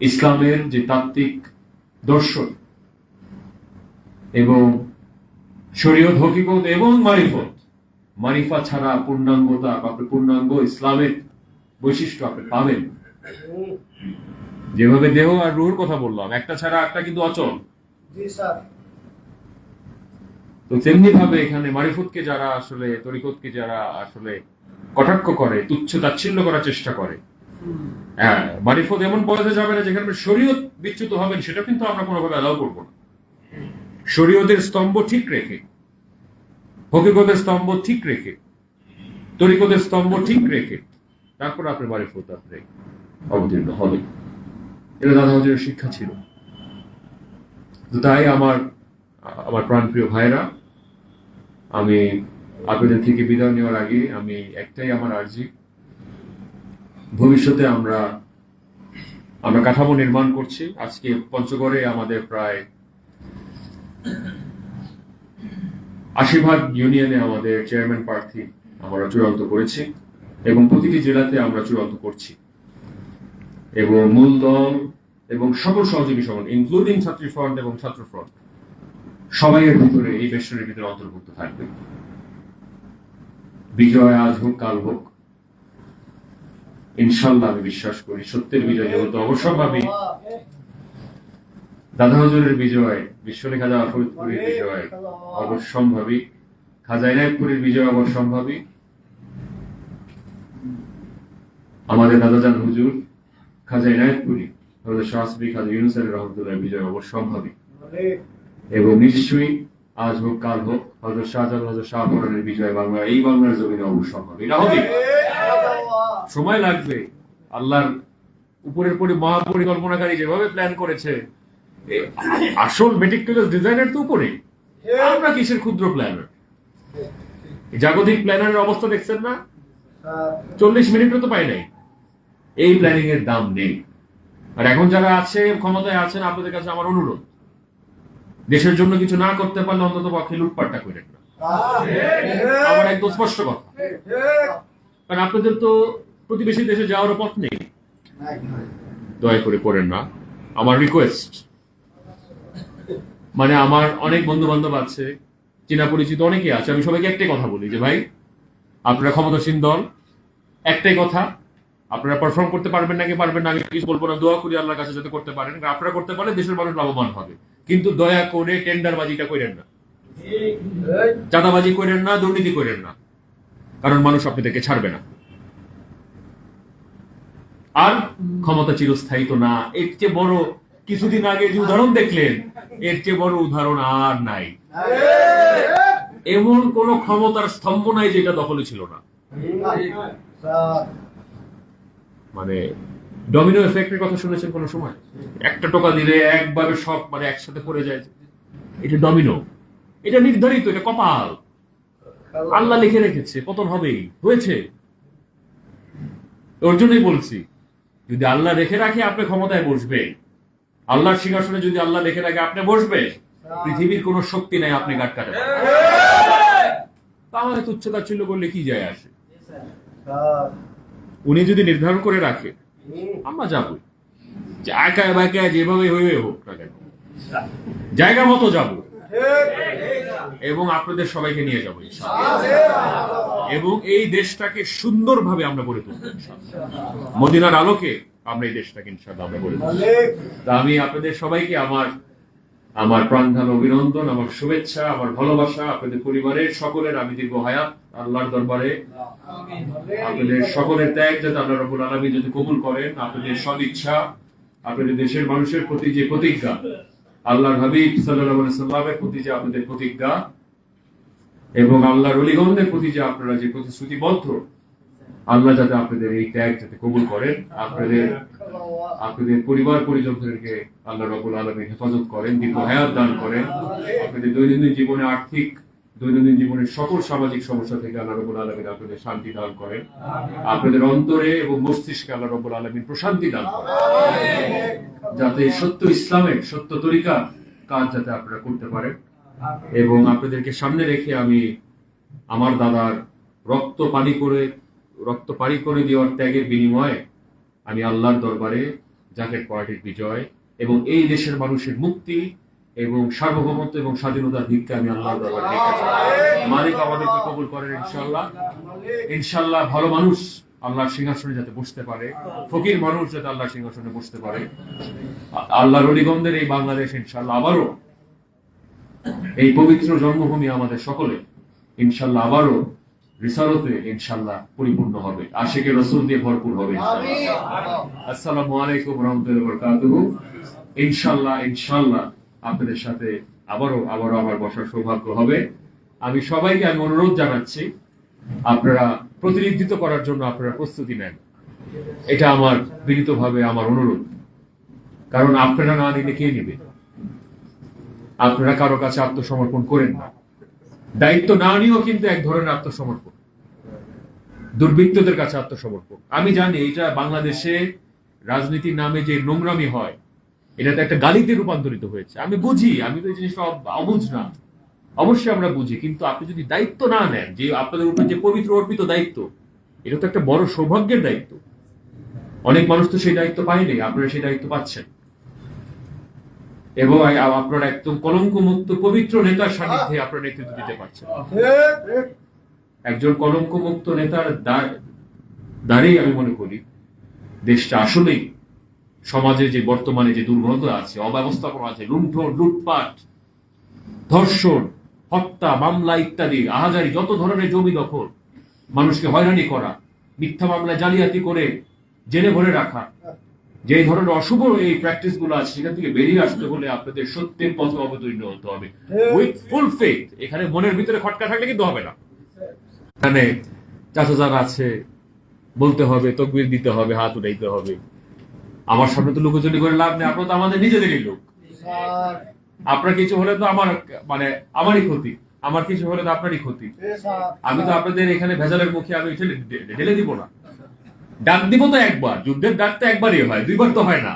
ইসলামের যে তাত্ত্বিক দর্শন এবং শরীয়ত, হকিকত এবং মারিফা ছাড়া পূর্ণাঙ্গতা, আপনি পূর্ণাঙ্গ ইসলামের বৈশিষ্ট্য আপনি পাবেন। যেভাবে দেহ আর রূহের কথা বললাম, একটা ছাড়া একটা কিন্তু অচল, তো তেমনি ভাবে এখানে মারিফতকে যারা আসলে, তরিকতকে যারা আসলে কটাক্ষ করে, তুচ্ছ তাচ্ছিল্য করার চেষ্টা করে, হ্যাঁ, মারিফত এমন পর্যায়ে যাবে না যেখানে শরীয়ত বিচ্যুত হবেন, সেটা কিন্তু আমরা কোনোভাবে অ্যালাউ করবো না। শরীয়তের স্তম্ভ ঠিক রেখে, হকিকতের স্তম্ভ ঠিক রেখে, তরিকতের স্তম্ভ ঠিক রেখে তারপর আপনি মারিফত আপনি অবতীর্ণ হবেন। এটা দাদা হুজুরের শিক্ষা ছিল। তো তাই আমার প্রাণপ্রিয় ভাইরা, আমি আপনাদের থেকে বিদায় নেওয়ার আগে আমি একটাই আমার আর্জি, ভবিষ্যতে আমরা কাঠামো নির্মাণ করছি। আজকে পঞ্চগড়ে আমাদের প্রায় 80 ইউনিয়নে আমাদের চেয়ারম্যান প্রার্থী আমরা চূড়ান্ত করেছি এবং প্রতিটি জেলাতে আমরা চূড়ান্ত করছি। এবং মূল দল এবং সকল সহযোগী সংগঠন ইনক্লুডিং ছাত্রী ফ্রন্ট এবং ছাত্র ফ্রন্ট সবাই এর ভিতরে, এই বেষ্টনের ভিতরে অন্তর্ভুক্ত থাকবে। বিজয় আজ হোক কাল হোক, ইনশাল্লাহ আমি বিশ্বাস করি সত্যের বিজয় যেহেতু অবশ্যম্ভাবী, দাদা হুজুরের বিজয়, বিশ্বনী খাজা ফরিদপুরের বিজয় অবশ্যম্ভাবী, খাজা ইনায়েতপুরের বিজয় অবশ্যম্ভাবী, আমাদের দাদাজান হুজুর খাজা ইনায়েতপুরি, হযরত শাহ সুফি খাজা ইউনূস আলী রহমতুল্লাহ বিজয় অবশ্যম্ভাবী। এবং নিশ্চয়ই আজ হোক কাল হোক হযরত শাহজালাল, হযরত শাহপরানের বিজয় এই বাংলার জমিনে অবশ্যম্ভাবী। এটা হবে, সময় লাগবে। আল্লাহর উপরের মহাপরিকল্পনাকারী যেভাবে প্ল্যান করেছে, আসল মেটিকুলাস ডিজাইনের তো উপরে, আমরা কিসের ক্ষুদ্র প্ল্যানার। জাগতিক প্ল্যানারের অবস্থা দেখছেন না, 40 মিনিটও তো পাই নাই। এই প্ল্যানিং এর দাম নেই। আর এখন যারা আছে, ক্ষমতায় আছেন, আপনাদের কাছে আমার অনুরোধ, দেশের জন্য কিছু না করতে পারলে অন্তত পক্ষে লুটপাটটা করেন না। আমার একদম স্পষ্ট কথা, কারণ আপনাদের তো প্রতিবেশী দেশে যাওয়ার পথ নেই। দয়া করে করেন না, আমার রিকোয়েস্ট। মানে আমার অনেক বন্ধু বান্ধব আছে, চেনা পরিচিত অনেকেই আছে, আমি সবাইকে একটাই কথা বলি যে ভাই, আপনারা ক্ষমতাসীন দল, একটাই কথা, আপনারা পারফর্ম করতে পারবেন নাকি পারবেন না আমি কিছু বলবো না, দোয়া করি আল্লাহর কাছে যাতে করতে পারেন। আপনারা করতে পারলে দেশের মানুষ লাভবান হবে, কিন্তু দয়া করে টেন্ডারবাজিটা করেন না, চাঁদাবাজি করেন না, দুর্নীতি করেন না, কারণ মানুষ আপনাদেরকে ছাড়বে না। আর ক্ষমতা চিরস্থায়ী তো না, এর চেয়ে বড়, কিছুদিন আগে যে উদাহরণ দেখলেন, এর চেয়ে বড় উদাহরণ আর নাই। এমন কোন ক্ষমতার স্তম্ভ নাই যেটা দখলে ছিল না। মানে ডমিনো এফেক্টের কথা শুনেছেন কোন সময়? একটা টোকা দিলে একভাবে সব মানে একসাথে পড়ে যায়, এটা ডমিনো, এটা নির্ধারিত, এটা কপাল, আল্লাহ লিখে রেখেছে, পতন হবেই, হয়েছে। ওর জন্যই বলছি, যদি আল্লাহ রেখে রাখে আপনি ক্ষমতায় বসবে, আল্লাহর সিংহাসনে যদি আল্লাহ রেখে রাখে আপনি বসবে, পৃথিবীর কোন শক্তি নাই আপনি গাট কাটে। তাহলে তুচ্ছতাচ্ছিল্য করলে কি যায় আসে? উনি যদি নির্ধারণ করে রাখে, আমরা যাবো, একা বাঁকা যেভাবে হয়ে হোক না কেন, জায়গা মতো যাব এবং আপনাদের সবাইকে নিয়ে যাবো এবং এই দেশটাকে সুন্দরভাবে আমরা গড়ে তুলবো মদিনার আলোকে। আমরা এই দেশটাকে ইনশাআল্লাহ আমরা গড়ে তুলবো। তা আমি আপনাদের সবাইকে আমার আমার প্রাণঢাল অভিনন্দন, আমার শুভেচ্ছা, আমার ভালোবাসা আপনাদের পরিবারের সকলের। আমি দীর্ঘ হায়াত আল্লাহর দরবারে আপনাদের সকলের ত্যাগ যাতে আল্লাহ রাব্বুল আলামিন যদি কবুল করেন, আপনাদের সদ ইচ্ছা, আপনাদের দেশের মানুষের প্রতি যে প্রতিজ্ঞা, আল্লাহর হাবিব সাল্লাল্লাহু আলাইহি সাল্লামের প্রতি যে আপনাদের প্রতিজ্ঞা এবং আল্লাহর ওলিগণদের প্রতি যে আপনারা যে প্রতিশ্রুতিবদ্ধ, আল্লাহ যাতে আপনাদের এই ত্যাগ যাতে কবুল করেন, আপনাদের পরিবার পরিজনদেরকে আল্লাহ রাব্বুল আলামিন হেফাজত করেন, দীর্ঘ হায়াত দান করেন, আপনাদের দৈনন্দিন জীবনে আর্থিক, দৈনন্দিন জীবনের সকল সামাজিক সমস্যা থেকে আল্লাহ রাব্বুল আলামিন আপনাদের শান্তি দান করেন, আপনাদের অন্তরে এবং মস্তিষ্কে আল্লাহ রাব্বুল আলামিন প্রশান্তি দান করেন, যাতে সত্য ইসলামের সত্য তরিকা কাজ যাতে আপনারা করতে পারেন। এবং আপনাদেরকে সামনে রেখে আমি আমার দাদার রক্ত পানি করে দেওয়ার ত্যাগের বিনিময়ে আমি আল্লাহর দরবারে জাকের পার্টির বিজয় এবং এই দেশের মানুষের মুক্তি এবং সার্বভৌমত্ব এবং স্বাধীনতার ভিক্ষা আমি আল্লাহর দরবারে ভিক্ষা চাই। মালিক আমাদেরকে কবুল করেন ইনশাআল্লাহ। ভালো মানুষ আল্লাহর সিংহাসনে যাতে বসতে পারে, ফকির মানুষ যাতে আল্লাহর সিংহাসনে বসতে পারে, আল্লাহর অলিগণদের এই বাংলাদেশ ইনশাআল্লাহ আবারও এই পবিত্র জন্মভূমি আমাদের সকলে ইনশাআল্লাহ আবারও রিসালতে ইনশাআল্লাহ পরিপূর্ণ হবে, আশিকে রাসূল দিয়ে ভরপুর হবে ইনশাআল্লাহ। আসসালামু আলাইকুম ওয়া রাহমাতুল্লাহি ওয়া বারাকাতুহু। ইনশাআল্লাহ আপনাদের সাথে আবারও আমার বসার সৌভাগ্য হবে। আমি সবাইকে অনুরোধ জানাচ্ছি, আপনারা প্রতিনিধিত্ব করার জন্য আপনারা প্রস্তুতি নেন, এটা আমার বিনীতভাবে আমার অনুরোধ। কারণ আপনারা না নিলে কে নেবে? আপনারা কারো কাছে আত্মসমর্পণ করেন না, দায়িত্ব না নিয়েও কিন্তু এক ধরনের আত্মসমর্পণ, দুর্বৃত্তদের কাছে আত্মসমর্পণ। আমি জানি এটা বাংলাদেশে রাজনীতির নামে যে নোংরামি হয়, এটা তো একটা গালিতে রূপান্তরিত হয়েছে। আমি বুঝি, আমি তো এই জিনিসটা অবুঝ না, অবশ্যই আমরা বুঝি। কিন্তু আপনি যদি দায়িত্ব না নেন, যে আপনাদের উপর যে পবিত্র অর্পিত দায়িত্ব, এটা তো একটা বড় সৌভাগ্যের দায়িত্ব। অনেক মানুষ তো সেই দায়িত্ব পায়নি, আপনারা সেই দায়িত্ব পাচ্ছেন এবং আপনারা একদম কলঙ্কমুক্ত পবিত্র নেতার সান্নিধ্যে আপনারা নেতৃত্ব দিতে পারছেন। একজন কলঙ্কমুক্ত নেতার দ্বারেই আমি মনে করি দেশটা আসলেই সমাজে যে বর্তমানে যে দুর্বলতা আছে, অব্যবস্থাপনা আছে, লুণ্ঠন, লুটপাট, ধর্ষণ, হত্যা, মামলা ইত্যাদি আহাজারি, যত ধরনের জমি দখল, মানুষকে হয়রানি করা, মিথ্যা মামলা জালিয়াতি করে জেলে ভরে রাখা, যে ধরনের অশুভ এই প্র্যাকটিস গুলো আছে, সেখান থেকে বেরিয়ে আসতে হলে আপনাদের সত্যের পথে অবতীর্ণ হতে হবে উইথ ফুল ফেথ। এখানে মনের ভিতরে খটকা থাকলে কিন্তু হবে না। এখানে চাচা যারা আছে বলতে হবে, তকবীর দিতে হবে, হাত উঠাইতে হবে। আমার সামনে তো লুকোচুরি করে লাভ নেই, আপনারা তো আমাদের নিজেদেরই লোক। আপনার কিছু হলে তো আমারই ক্ষতি, আমার কিছু হলে তো আপনারই ক্ষতি। আমি তো আপনাদের এখানে ভেজালের মুখে আমি ঢেলে দিব না। ডাক দিব তো একবার, যুদ্ধের ডাক তো একবারই হয়, দুইবার তো হয় না।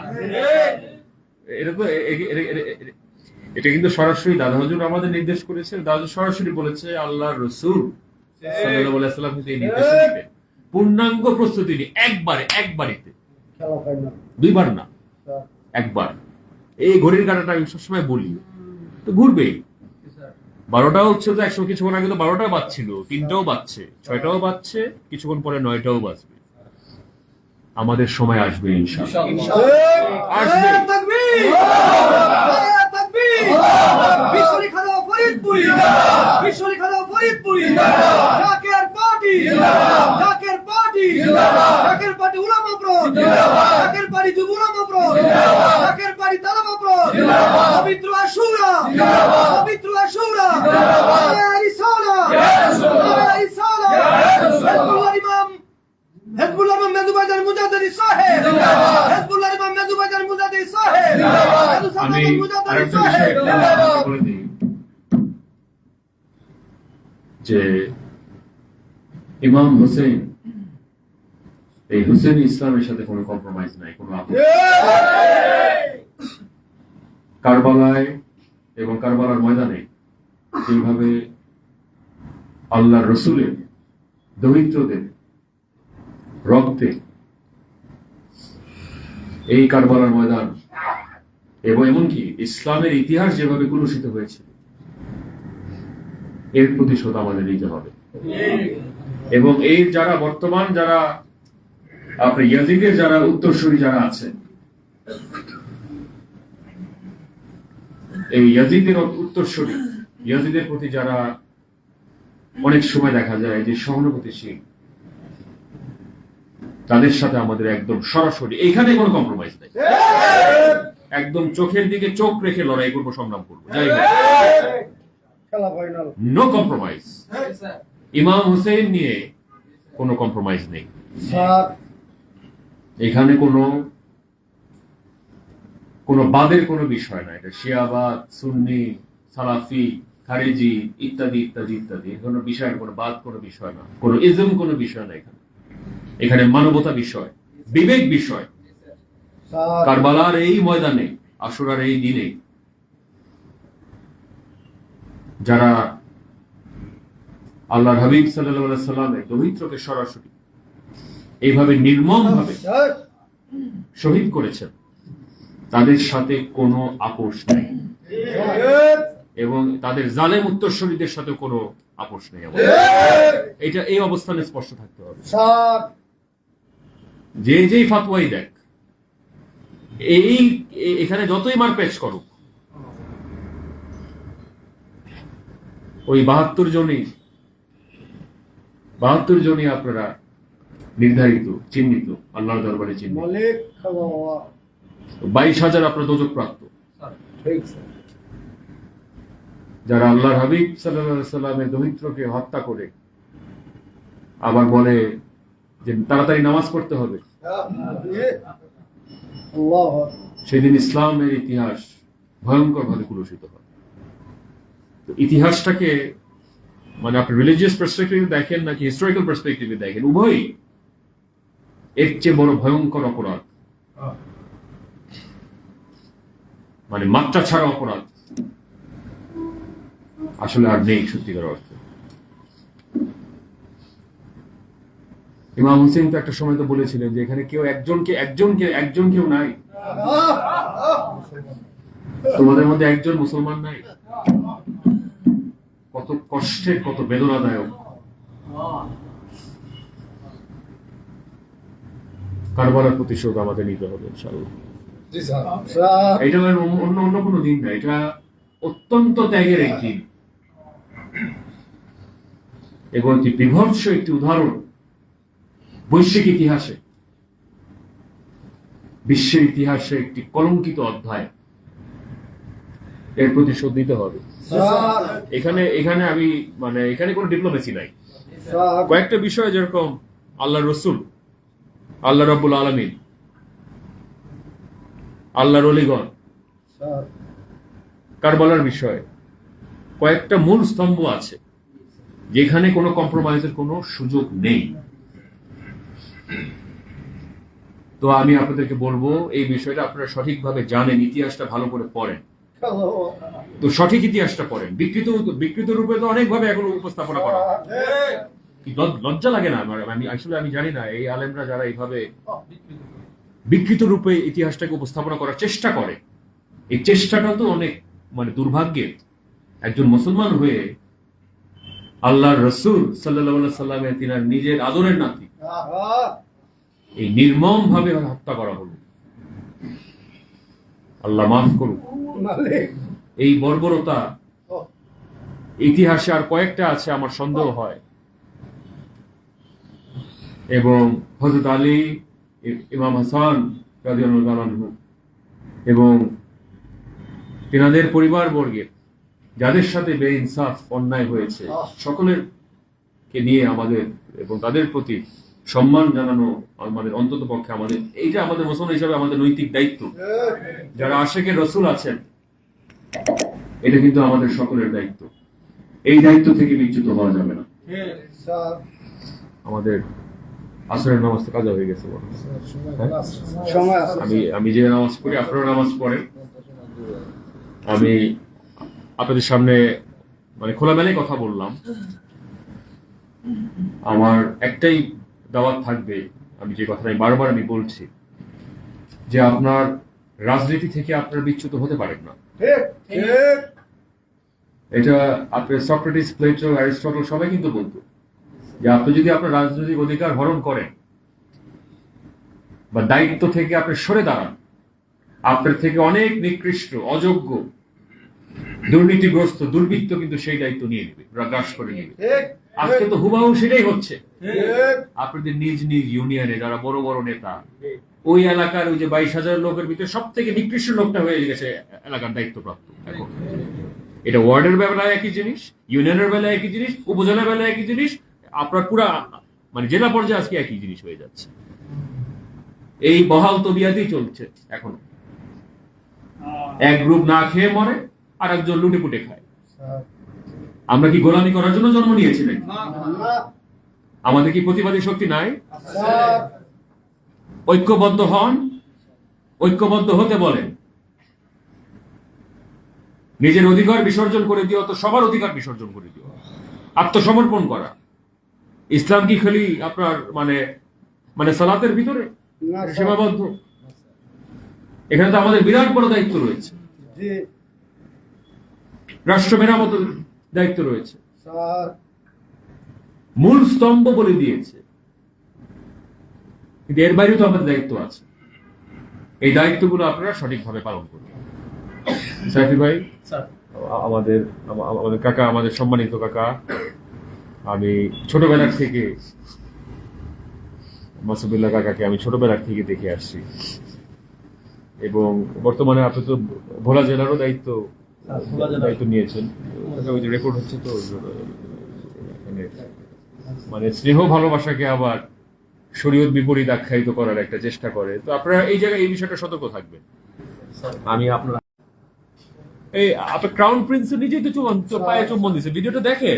এটা কিন্তু সরাসরি দাদা হুজুর আমাদের নির্দেশ করেছে, দাদা হুজুর সরাসরি বলেছে আল্লাহ রাসূল সাল্লাল্লাহু আলাইহি ওয়াসাল্লাম কিন্তু এই নির্দেশ দিবেন। পূর্ণাঙ্গ প্রস্তুতি নিয়ে একবারিতে, দুইবার না, একবার। এই ঘড়ির কাঁটাটা আমি সবসময় বলি, তো ঘুরবেই। 12টা হচ্ছে তো 100 কিছুক্ষণ আগে তো 12টা বাজছিল, 3টাও বাজছে, 6টাও বাজছে, কিছুক্ষণ পরে 9টাও বাজবে। আমাদের সময় আসবে ইনশাআল্লাহ, আসবে। পবিত্র আশুরা, পবিত্র আশুরা, হেজবুল্লাহ ইমাম মেদুবাজার মুজাদ্দিদি সাহেব, হেজবুল্লাহ ইমাম মেদুবাজার মুজাদ্দিদি সাহেব, আমি আরেকটা বিষয় বলে দিই যে ইমাম হোসেন, এই হোসেন ইসলামের সাথে কোনো কম্প্রোমাইজ নাই, কোনো কারবালায় এবং কারবালার ময়দানে যেভাবে আল্লাহ রসুলের দরিদ্রদের রক্তে এই কারবালার ময়দান এবং এমনকি ইসলামের ইতিহাস যেভাবে কলুষিত হয়েছে, এর প্রতিশোধ আমাদের নিতে হবে। এবং এই যারা বর্তমান যারা আপনার ইয়াজিদের যারা উত্তরসূরি যারা আছে, এই ইয়াজিদের উত্তরসূরি, ইয়াজিদের প্রতি যারা অনেক সময় দেখা যায় যে সহানুভূতিশীল, তাদের সাথে আমাদের একদম সরাসরি এখানে কোনো কম্প্রোমাইজ নেই, একদম চোখের দিকে চোখ রেখে লড়াই করবো, সংগ্রাম করবো, যাই হোক, নো কম্প্রোমাইজ। ইমাম হুসেন নিয়ে কোনো কম্প্রোমাইজ নেই, এখানে কোনো বাদের কোনো বিষয় না। এটা শিয়াবাদ, সুন্নি, সালাফি, খারেজি ইত্যাদি ইত্যাদি ইত্যাদি কোনো বিষয়ের কোনো বাদ কোনো বিষয় না, কোনো ইজম কোনো বিষয় না। এখানে মানবতা বিষয়, বিবেক বিষয়। কারবালার এই ময়দানে, আশুরার এই দিনে যারা আল্লাহর হাবিব সাল্লাল্লাহু আলাইহি সাল্লামের দৌহিত্রকে সরাসরি এইভাবে নির্মমভাবে শহীদ করেছেন, তাদের সাথে কোনো আপোষ নেই, এবং তাদের জালেম উত্তরসূরিদের সাথে কোনো আপোষ নেই। এটা এই অবস্থানে স্পষ্ট থাকতে হবে। যেই ফাতোয়াই দেখ, এখানে যতই মারপ্যাচ করুক, ওই 72 জনই আপনারা নির্ধারিত, চিহ্নিত, আল্লাহর দরবারে চিহ্নিত। 22,000 আপনার দোজখ প্রাপ্ত, যারা আল্লাহর হাবিব সাল্লাল্লাহু আলাইহি সাল্লামের দৌহিত্রকে হত্যা করে আবার বলে যে তাড়াতাড়ি নামাজ পড়তে হবে, সেদিন ইসলামের ইতিহাস ভয়ঙ্কর ভাবে কুলসিত হয়। ইতিহাসটাকে মানে আপনি রিলিজিয়াস পার্সপেক্টিভে দেখেন নাকি হিস্টোরিক্যাল পার্সপেক্টিভে দেখেন, উভয়ই এর চেয়ে বড় ভয়ঙ্কর অপরাধ, মানে মাত্রা ছাড়া অপরাধ আসলে আর নেই সত্যিকার অর্থে। ইমাম হুসেন তো একটা সময় তো বলেছিলেন যে এখানে কেউ একজন কেউ নাই, তোমাদের মধ্যে একজন মুসলমান নাই। কত কষ্টের, কত বেদনাদায়ক। কারবালার প্রতিশোধ আমাদের নিতে হবে ইনশাআল্লাহ। এটা অন্য কোনো দিন না, এটা অত্যন্ত ত্যাগের এক দিন এবং একটি বিভৎস একটি উদাহরণ বৈশ্বিক ইতিহাসে, বিশ্বের ইতিহাসে একটি কলঙ্কিত অধ্যায়। এর প্রতিশোধ নিতে হবে। এখানে আমি মানে এখানে কোনো ডিপ্লোমেসি নাই। কয়েকটা বিষয় যেরকম আল্লাহ রসুল, আল্লাহ রাব্বুল আলামিন, আল্লাহর ওলিগণ, কারবালার বিষয়ে কয়েকটা মূল স্তম্ভ আছে যেখানে কোনো কম্প্রোমাইজের কোনো সুযোগ নেই। তো আমি আপনাদেরকে বলবো এই বিষয়টা আপনারা সঠিকভাবে জানেন, ইতিহাসটা ভালো করে পড়েন। তো সঠিক ইতিহাসটা পড়েন। বিকৃত রূপে তো অনেকভাবে এখন উপস্থাপনা করা হয়। লজ্জা লাগে না? আমি জানি না এই আলেমরা যারা এইভাবে বিকৃত রূপে ইতিহাসটাকে উপস্থাপনা করার চেষ্টা করে, এই চেষ্টাটা তো অনেক মানে দুর্ভাগ্যের। একজন মুসলমান হয়ে আল্লাহর রাসূল সাল্লাল্লাহু আলাইহি সাল্লামের তিনার নিজের আদরের নাতি এই নির্মম ভাবে হত্যা করা হলো। আল্লাহ মাফ করুক। এই বর্বরতা ইতিহাসে আর কয়েকটা আছে আমার সন্দেহ হয়। এবং হযরত আলী, ইমাম হাসান রাদিয়াল্লাহু আনহু এবং তিনাদের পরিবার বর্গের যাদের সাথে বেইনসাফ অন্যায় হয়েছে, সকলেরকে নিয়ে আমাদের এবং তাদের প্রতি সম্মান জানানো আমাদের অন্তত পক্ষে আমাদের, এইটা আমাদের মুসলমান হিসাবে আমাদের নৈতিক দায়িত্ব। যারা আশেকের রসুল আছেন, এটা কিন্তু আমাদের সকলের দায়িত্ব। এই দায়িত্ব থেকে বিচ্যুত হওয়া যাবে না। আমাদের আসরের নামাজ তো কাজা হয়ে গেছে। আমি যে নামাজ পড়ি, আপনারা নামাজ পড়েন। আমি আপনাদের সামনে মানে খোলামেলাই কথা বললাম। আমার একটাই দাওয়াত থাকবে, আমি যে কথাটা বারবার আমি বলছি, যে আপনার রাজনীতি থেকে আপনার বিচ্যুত হতে পারেন না। এটা আপনার সক্রেটিস, প্লেটো, অ্যারিস্টটল সবাই কিন্তু বলতো যে আপনি যদি আপনার রাজনৈতিক অধিকার হরণ করেন বা দায়িত্ব থেকে আপনি সরে দাঁড়ান, আপনার থেকে অনেক নিকৃষ্ট, অযোগ্য দুর্নীতিগ্রস্ত দুর্বৃত্ত কিন্তু সেই দায়িত্ব নিয়ে নেবে, গ্রাস করে নেবে। আজকে তো হুবাহু সেটাই হচ্ছে। আপনাদের নিজ নিজ ইউনিয়নে যারা বড় বড় নেতা, ওই এলাকার ওই যে 22,000 লোকের ভিতরে সব থেকে নিকৃষ্ট লোকটা হয়ে গেছে এলাকার দায়িত্বপ্রাপ্ত। এখন এটা ওয়ার্ডের বেলায় একই জিনিস, ইউনিয়নের বেলায় একই জিনিস, উপজেলার বেলায় একই জিনিস, আপনার পুরা মানে জেলা পর্যায়ে আজকে একই জিনিস হয়ে যাচ্ছে। এই বহাল তবিয়াতেই চলছে এখন। এক গ্রুপ না খেয়ে মরে, আর একজন লুটে পুটে খায়। আমরা কি গোলামি করার জন্য জন্ম নিয়েছি নাকি? আমাদের কি প্রতিবাদী শক্তি নাই? ঐক্যবদ্ধ হন, ঐক্যবদ্ধ হতে বলেন। নিজের অধিকার বিসর্জন করে দিও তো সবার অধিকার বিসর্জন করে দিও। আত্মসমর্পণ করা। ইসলাম কি খালি আপনার মানে মানে সালাতের ভিতরে সীমাবদ্ধ? এখানে তো আমাদের বিরাট বড় দায়িত্ব রয়েছে, রাষ্ট্র মেরামতের দায়িত্ব রয়েছে। মূল স্তম্ভ বলে দিয়েছে, কিন্তু এর বাইরেও তো আমাদের দায়িত্ব আছে। এই দায়িত্বগুলো আপনারা সঠিকভাবে পালন করবেন। সাইফি ভাই, আমাদের আমাদের কাকা, আমাদের সম্মানিত কাকা, আমি ছোটবেলার থেকে মাসুদুল্লাহ কাকাকে আমি ছোটবেলার থেকে দেখে আসছি, এবং বর্তমানে আপনি তো ভোলা জেলারও দায়িত্ব নিয়েছেন। ওই যে রেকর্ড হচ্ছে তো, মানে স্নেহ ভালোবাসাকে আবার শরীয়ত বিপরীত আখ্যায়িত করার একটা চেষ্টা করে। তো আপনারা এই জায়গায় এই বিষয়টা সতর্ক থাকবেন। আমি আপনারা এই আপনার ক্রাউন প্রিন্স নিজেই তো পায়ে চুম্বন দিচ্ছে, ভিডিওটা দেখে।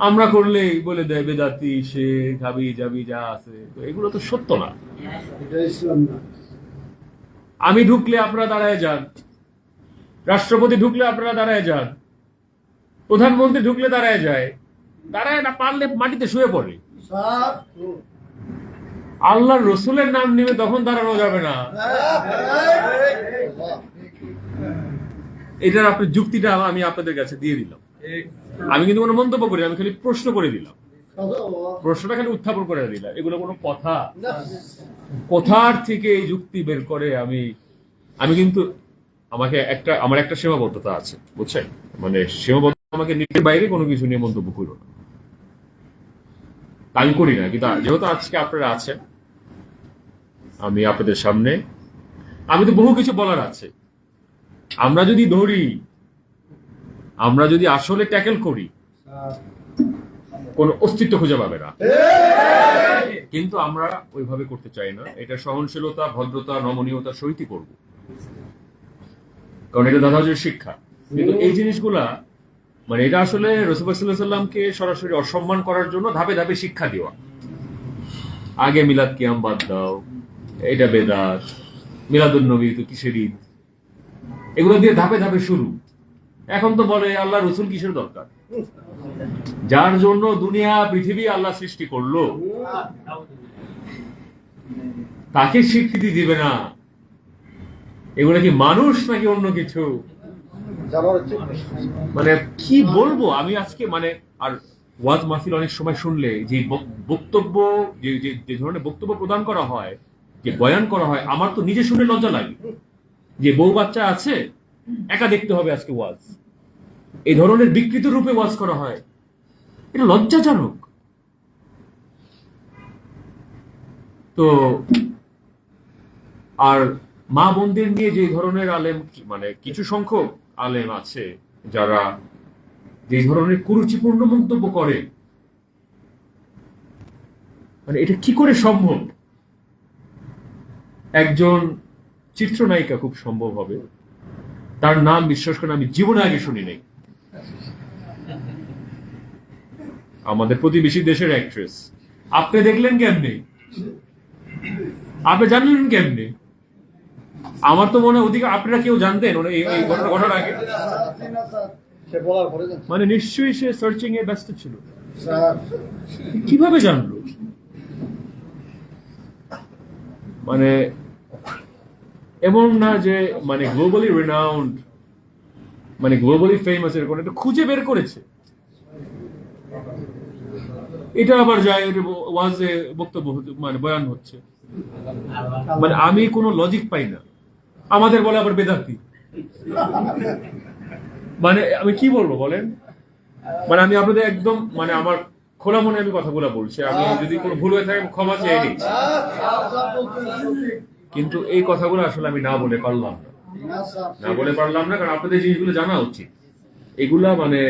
আমরা করলেই বলে দেয় বেদাতি, সে খাবি যাবি যা আছে, তো এগুলো তো সত্য না। আমি ঢুকলে আপনারা দাঁড়ায় যান, রাষ্ট্রপতি ঢুকলে আপনারা দাঁড়ায় যান, প্রধানমন্ত্রী ঢুকলে দাঁড়ায় যায়, দাঁড়ায় না পারলে মাটিতে শুয়ে পড়ে। আল্লাহর রসুলের নাম নিবে তখন দাঁড়ানো যাবে না। এটার আপনি যুক্তিটা আমি আপনাদের কাছে দিয়ে দিলাম। আমি কিন্তু কোনো মন্তব্য করি, আমি খালি প্রশ্ন করে দিলাম, প্রশ্নটা খালি উত্থাপন করে দিলাম। এগুলো কোনো কথা? কোথার থেকে এই যুক্তি বের করে? আমি কিন্তু আমার একটা সীমাবদ্ধতা আছে, বুঝছেন? মানে সীমাবদ্ধতা, আমাকে নিজের বাইরে কোনো কিছু নিয়ে মন্তব্য করো না, আমি করি না। কিন্তু যেহেতু আজকে আপনারা আছেন, আমি আপনাদের সামনে, আমি তো বহু কিছু বলার আছে। আমরা যদি ধরি, আমরা যদি আসলে ট্যাকেল করি, কোন অস্তিত্ব খুঁজে পাবে না। কিন্তু আমরা ওইভাবে করতে চাই না। এটা সহনশীলতা, ভদ্রতা, নমনীয়তা সহিতই করব, কারণ এটা দাদাজির শিক্ষা। কিন্তু এই জিনিসগুলা মানে এটা আসলে রাসূলুল্লাহ সাল্লাল্লাহু আলাইহি ওয়াসাল্লামকে সরাসরি অসম্মান করার জন্য ধাপে ধাপে শিক্ষা দেওয়া। আগে মিলাদ কিয়াম বাদ দাও, এটা বেদাত, মিলাদুন নবী তো কিসের ঈদ, এগুলো দিয়ে ধাপে ধাপে শুরু। এখন তো বলে আল্লাহ রসুল কিসের দরকার? যার জন্য দুনিয়া পৃথিবী আল্লাহ সৃষ্টি করলো, তাকে স্বীকৃতি দিবে না। এগুলো কি মানুষ নাকি অন্য কিছু? মানে কি বলবো আমি আজকে, মানে আর ওয়াজ মাহফিল অনেক সময় শুনলে যে বক্তব্য, যে ধরনের বক্তব্য প্রদান করা হয়, যে বয়ান করা হয়, আমার তো নিজে শুনে লজ্জা লাগে। যে বউ বাচ্চা আছে, একা দেখতে হবে আজকে ওয়াজ, এই ধরনের বিকৃত রূপে ওয়াজ করা হয়, এটা লজ্জাজনক। তো আর মা বোনদের নিয়ে যে ধরনের আলেম, মানে কিছু সংখ্যক আলেম আছে যারা যে ধরনের কুরুচিপূর্ণ মন্তব্য করে, মানে এটা কি করে সম্ভব? একজন চিত্রনায়িকা খুব সম্ভব হবে, তার নাম বিশ্বাস করেন আমি জীবনে আগে শুনি নাই। আমাদের প্রতিবেশী দেশের অ্যাক্ট্রেস। আপনি দেখলেন কেমনে? আপনি জানলেন কেমনে? আমার তো মনে হয় অধিকার আপনারা কেউ জানতেন এই ঘটনা ঘটার আগে? মানে নিশ্চয়ই সে সার্চিং এ ব্যস্ত ছিল। কিভাবে জানলো? মানে এমন না যে মানে গ্লোবালি রিনাউন্ড, মানে গ্লোবালি ফেমাস, এরকম একটা খুঁজে বের করেছে। এটা আবার যায় ওয়াজে বক্তব্য, মানে বয়ান হচ্ছে। মানে আমি কোনো লজিক পাই না। আমাদের বলে আবার বেদাতি, মানে আমি কি বলবো বলেন, মানে আমি আপনাদের একদম মানে আমার খোলা মনে আমি কথাগুলো বলছি, আমি যদি কোনো ভুল হয়ে থাকে আমি ক্ষমা চেয়ে নিচ্ছি, কিন্তু এই কথাগুলো আসলে আমি না বলে পারলাম না কারণ আপনাদের জিনিসগুলো জানা উচিত এগুলা মানে।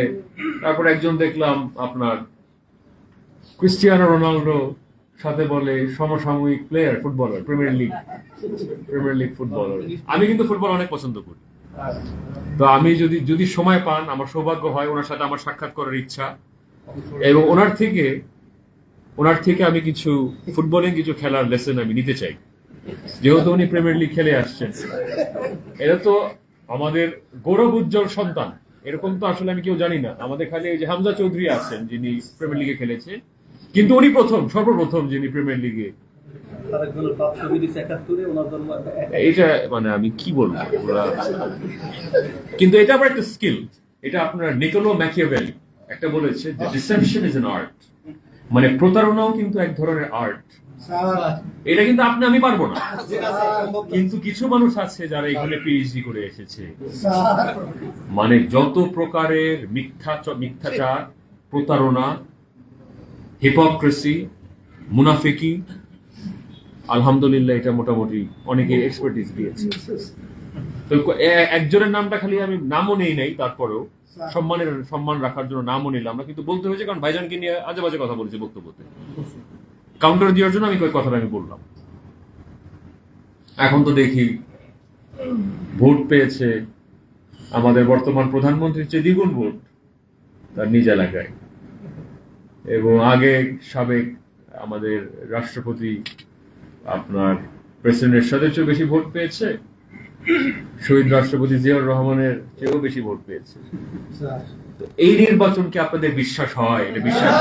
তারপর একজন দেখলাম আপনার ক্রিস্টিয়ানো রোনাল্ডো সাথে বলে সমসাময়িক player, footballer, premier league footballer. আমি কিন্তু ফুটবল অনেক পছন্দ করি, তো আমি যদি সময় পান, আমার সৌভাগ্য হয় ওনার সাথে আমার সাক্ষাৎ করার ইচ্ছা, এবং ওনার থেকে আমি কিছু ফুটবলিং কিছু খেলার লেসন আমি নিতে চাই, যেহেতু উনি প্রিমিয়ার লিগ খেলে আসছেন। এটা তো আমাদের গৌরব উজ্জ্বল সন্তান, এরকম তো আসলে আমি কেউ জানি না। আমাদের খালি এই যে হামজা চৌধুরী আছেন যিনি প্রিমিয়ার লিগে খেলেছে, কিন্তু উনি সর্বপ্রথম যিনি প্রিমিয়ার লিগে। এটা মানে আমি কি বলবো, কিন্তু এটা আবার একটা স্কিল। এটা আপনার নিকোলো ম্যাকিয়াভেলি একটা বলেছে যে ডিসেপশন ইজ অ্যান আর্ট, মানে প্রতারণাও কিন্তু এক ধরনের আর্ট। এটা কিন্তু আমি পারবো না, কিন্তু কিছু মানুষ আছে যারা এখানে পিএইচডি করে এসেছে, মানে যত প্রকারের মিথ্যাচার, প্রতারণা, হিপোক্রেসি, মুনাফিকি, আলহামদুলিল্লাহ এটা মোটামুটি অনেকে এক্সপার্টিস দিয়েছে। তো একজনের নামটা খালি আমি নামও নেই নাই, তারপরেও সম্মান রাখার জন্য নামও নিলাম না, কিন্তু বলতে হয়েছে কারণ ভাইজানকে নিয়ে আজে বাজে কথা বলেছে বক্তব্যতে, কাউন্টার দেওয়ার জন্য আমি কয়েক কথাটা আমি বললাম। এখন তো দেখি ভোট পেয়েছে আমাদের বর্তমান প্রধানমন্ত্রীর চেয়ে দ্বিগুণ ভোট তার নিজ এলাকায়, এবং আগে সাবেক আমাদের রাষ্ট্রপতি আপনার প্রেসিডেন্টের সাথে বেশি ভোট পেয়েছে, শহীদ রাষ্ট্রপতি জিয়াউর রহমানের চেয়েও বেশি ভোট পেয়েছে। তো এই নির্বাচনকে আপনাদের বিশ্বাস হয়? এটা বিশ্বাস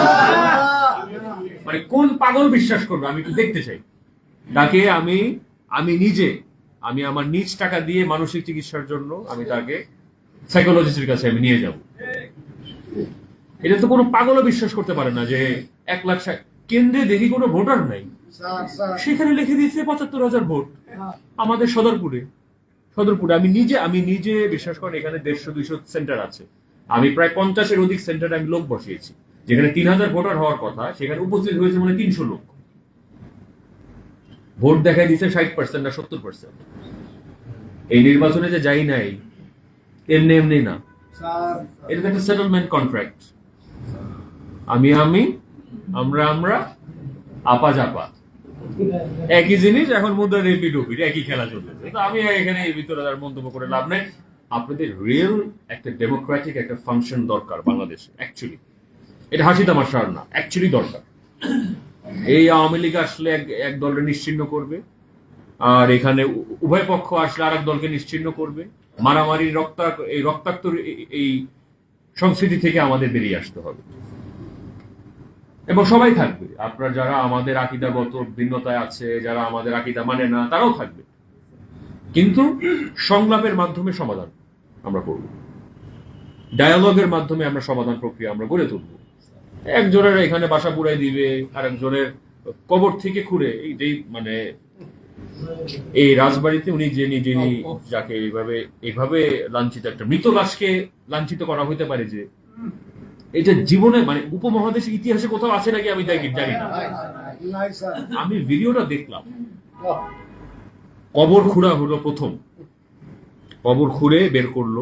মানে কোন পাগল বিশ্বাস করবে? আমি একটু দেখতে চাই তাকে। আমি আমার নিজ টাকা দিয়ে মানসিক চিকিৎসার জন্য আমি তাকে সাইকোলজিস্টের কাছে আমি নিয়ে যাব। এটা তো কোনো পাগলও বিশ্বাস করতে পারে না যে 1,00,000 কেন্দ্রে দেখি কোনো ভোটার নাই, সেখানে লিখে দিয়েছে 75,000 ভোট আমাদের সদরপুরে। আমি নিজে বিশ্বাস করেন এখানে 150-200 সেন্টার আছে, আমি প্রায় 50-এর অধিক সেন্টারে আমি লোক বসিয়েছি, যেখানে 3,000 ভোটার হওয়ার কথা সেখানে উপস্থিত হয়েছে মানে 300 লোক। ভোট দেখা দিচ্ছে 60% না 70%। এই নির্বাচনে যে যাই নাই এমনি না, এটা একটা সেটেলমেন্ট কন্ট্রাক্ট। আমরা আপা জাপা একই জিনিস, এখন মুদ্রা রিপিট একই খেলা চলতেছে। তো আমি এখানে এই ভিতরে আর মন্তব্য করে লাভ নেই। আপনাদের রিয়েল একটা ডেমোক্রেটিক একটা ফাংশন দরকার বাংলাদেশে। অ্যাকচুয়ালি এটা হাসি তামাশার না, অ্যাকচুয়ালি দরকার। এই আওয়ামী লীগ আসলে এক দলকে নিশ্চিহ্ন করবে, আর এখানে উভয় পক্ষ আসলে আর এক দলকে নিশ্চিহ্ন করবে। মারামারি রক্তাক্ত এই সংস্কৃতি থেকে আমাদের বেরিয়ে আসতে হবে, এবং সবাই থাকবে। আপনারা যারা আমাদের আকীদাগত ভিন্নতায় আছে, যারা আমাদের আকীদা মানে না, তারাও থাকবে, কিন্তু সংলাপের মাধ্যমে সমাধান আমরা করব, ডায়ালগের মাধ্যমে আমরা সমাধান প্রক্রিয়া আমরা গড়ে তুলব। একজনের এখানে বাসা পুরাই দিবে, আর একজনের কবর থেকে খুঁড়ে মানে এই রাজবাড়িতে উনি যিনি যাকে এইভাবে লাঞ্ছিত, একটা মৃত লাশকে লাঞ্ছিত করা হইতে পারে, যে এটা জীবনে মানে উপমহাদেশের ইতিহাসে কোথাও আছে নাকি আমি জানি না। আমি ভিডিওটা দেখলাম, কবর খুঁড়া হলো, প্রথম কবর খুঁড়ে বের করলো,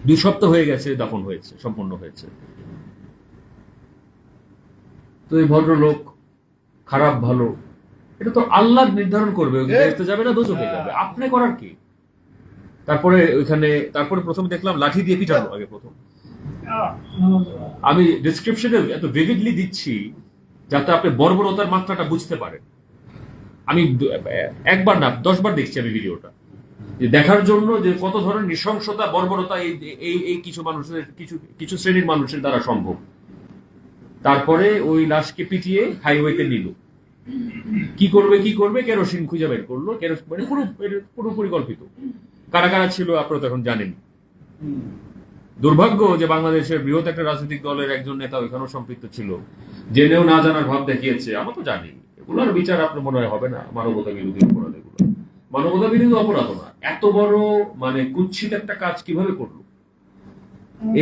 2 সপ্তাহ হয়ে গেছে দাফন হয়েছে, সম্পন্ন হয়েছে। তো এই ভদ্রলোক খারাপ ভালো এটা তো আল্লাহ নির্ধারণ করবে, দেখতে যাবে না দোজখে যাবে, আপনি করার কি? তারপরে প্রথমে দেখলাম লাঠি দিয়ে পিটানো। আগে প্রথম আমি ডেসক্রিপশনে এত ভিভিডলি দিচ্ছি যাতে আপনি বর্বরতার মাত্রাটা বুঝতে পারেন। আমি 1 বার না 10 বার দেখছি আমি ভিডিওটা, যে দেখার জন্য যে কত ধরনের নৃশংসতা, বর্বরতা এই কিছু শ্রেণীর মানুষের দ্বারা সম্ভব। তারপরে ওই লাশকে পিটিয়ে হাইওয়েতে নিল, কি করবে কেরোসিন খুঁজে বের করলো, মানে পুরো পরিকল্পিত। কারা ছিল আপনারা তো এখন জানেন। দুর্ভাগ্য যে বাংলাদেশের বৃহৎ একটা রাজনৈতিক দলের একজন নেতা ওইখানেও সম্পৃক্ত ছিল, জেনেও না জানার ভাব দেখিয়েছে। আমরা তো জানি এগুলোর বিচার আপনার মনে হয় হবে না। মানবতা বিরোধী অপরাধ, এগুলো মানবতা বিরোধী অপরাধ না। এত বড় মানে কুৎসিত একটা কাজ কিভাবে করলো?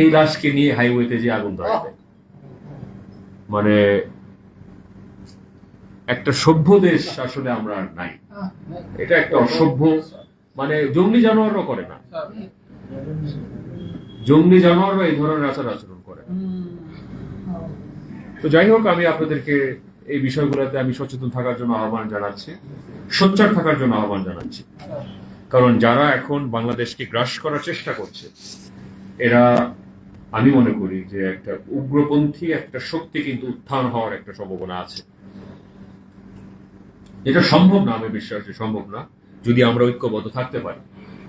এই লাশকে নিয়ে হাইওয়েতে যে আগুন ধরায় দেয়। মানে একটা সভ্য দেশ আসলে আমরা আর নাই। এটা একটা অসভ্য, মানে জঙ্গলি জানোয়ারও করে না, জঙ্গলি জানোয়ারও এই ধরনের আচরণ করে। তো যাই হোক, আমি আপনাদেরকে এই বিষয়গুলোতে আমি সচেতন থাকার জন্য আহ্বান জানাচ্ছি, সোচ্চার থাকার জন্য আহ্বান জানাচ্ছি। কারণ যারা এখন বাংলাদেশকে গ্রাস করার চেষ্টা করছে, এরা আমি মনে করি যে একটা উগ্রপন্থী একটা শক্তি কিন্তু উত্থান হওয়ার একটা সম্ভাবনা আছে। এটা সম্ভব না, আমি বিশ্বাস করি সম্ভব না, যদি আমরা ঐক্যবদ্ধ থাকতে পারি।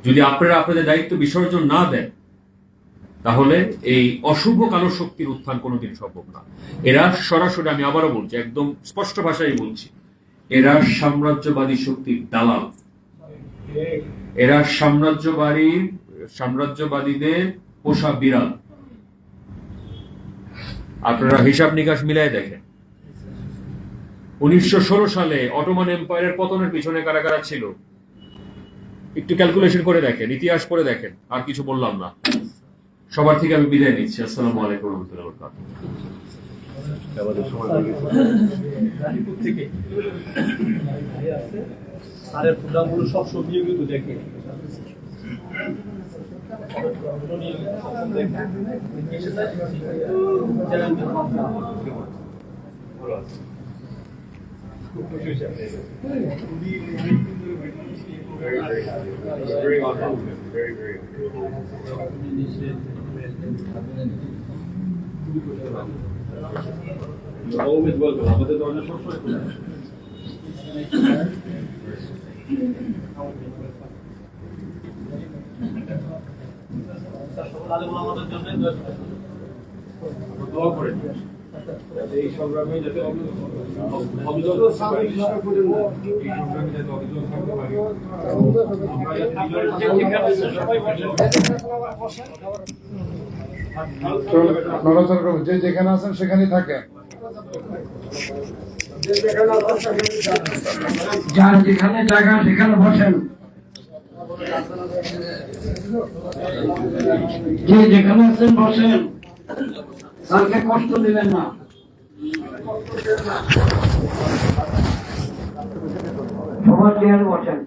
যদি আপনারা আপনাদের দায়িত্ব বিসর্জন না দেন, তাহলে এই অশুভ কালো শক্তির উত্থান কোনোদিন সম্ভব না। এরা সরাসরি, আমি আবারও বলছি, একদম স্পষ্ট ভাষায় বলছি, এরা সাম্রাজ্যবাদী শক্তির দালাল। এরা সাম্রাজ্যবাদীদের পোষা বিড়াল। আপনারা হিসাব নিকাশ মিলাই দেখেন, 1916 সালে অটোমান এম্পায়ারের পতনের পিছনে কারা কারা ছিল, একটু ক্যালকুলেশন করে দেখেন, ইতিহাস পড়ে দেখেন। আর কিছু বললাম না, সবার থেকে আমি বিদায় নিচ্ছি। আসসালামু আলাইকুম ওয়া রাহমাতুল্লাহি ওয়া বারাকাতুহু। স্যারের প্রোগ্রামগুলো সব নিয়মিত দেখে। Always welcome. আমাদের দরজা সবসময় খোলা। দোয়া করেন এই সংগ্রামে যাতে অবিচল থাকতে পারি। যে যেখানে আছেন সেখানেই থাকেন, যার যেখানে জায়গা সেখানে বসেন, যে যেখানে আছেন বসেন, স্যারকে কষ্ট দিবেন না। সবার চেয়ারে বসেন।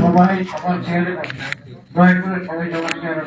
সবাই সবার চেয়ারে দয়া করে সবাই সবার চেয়ারে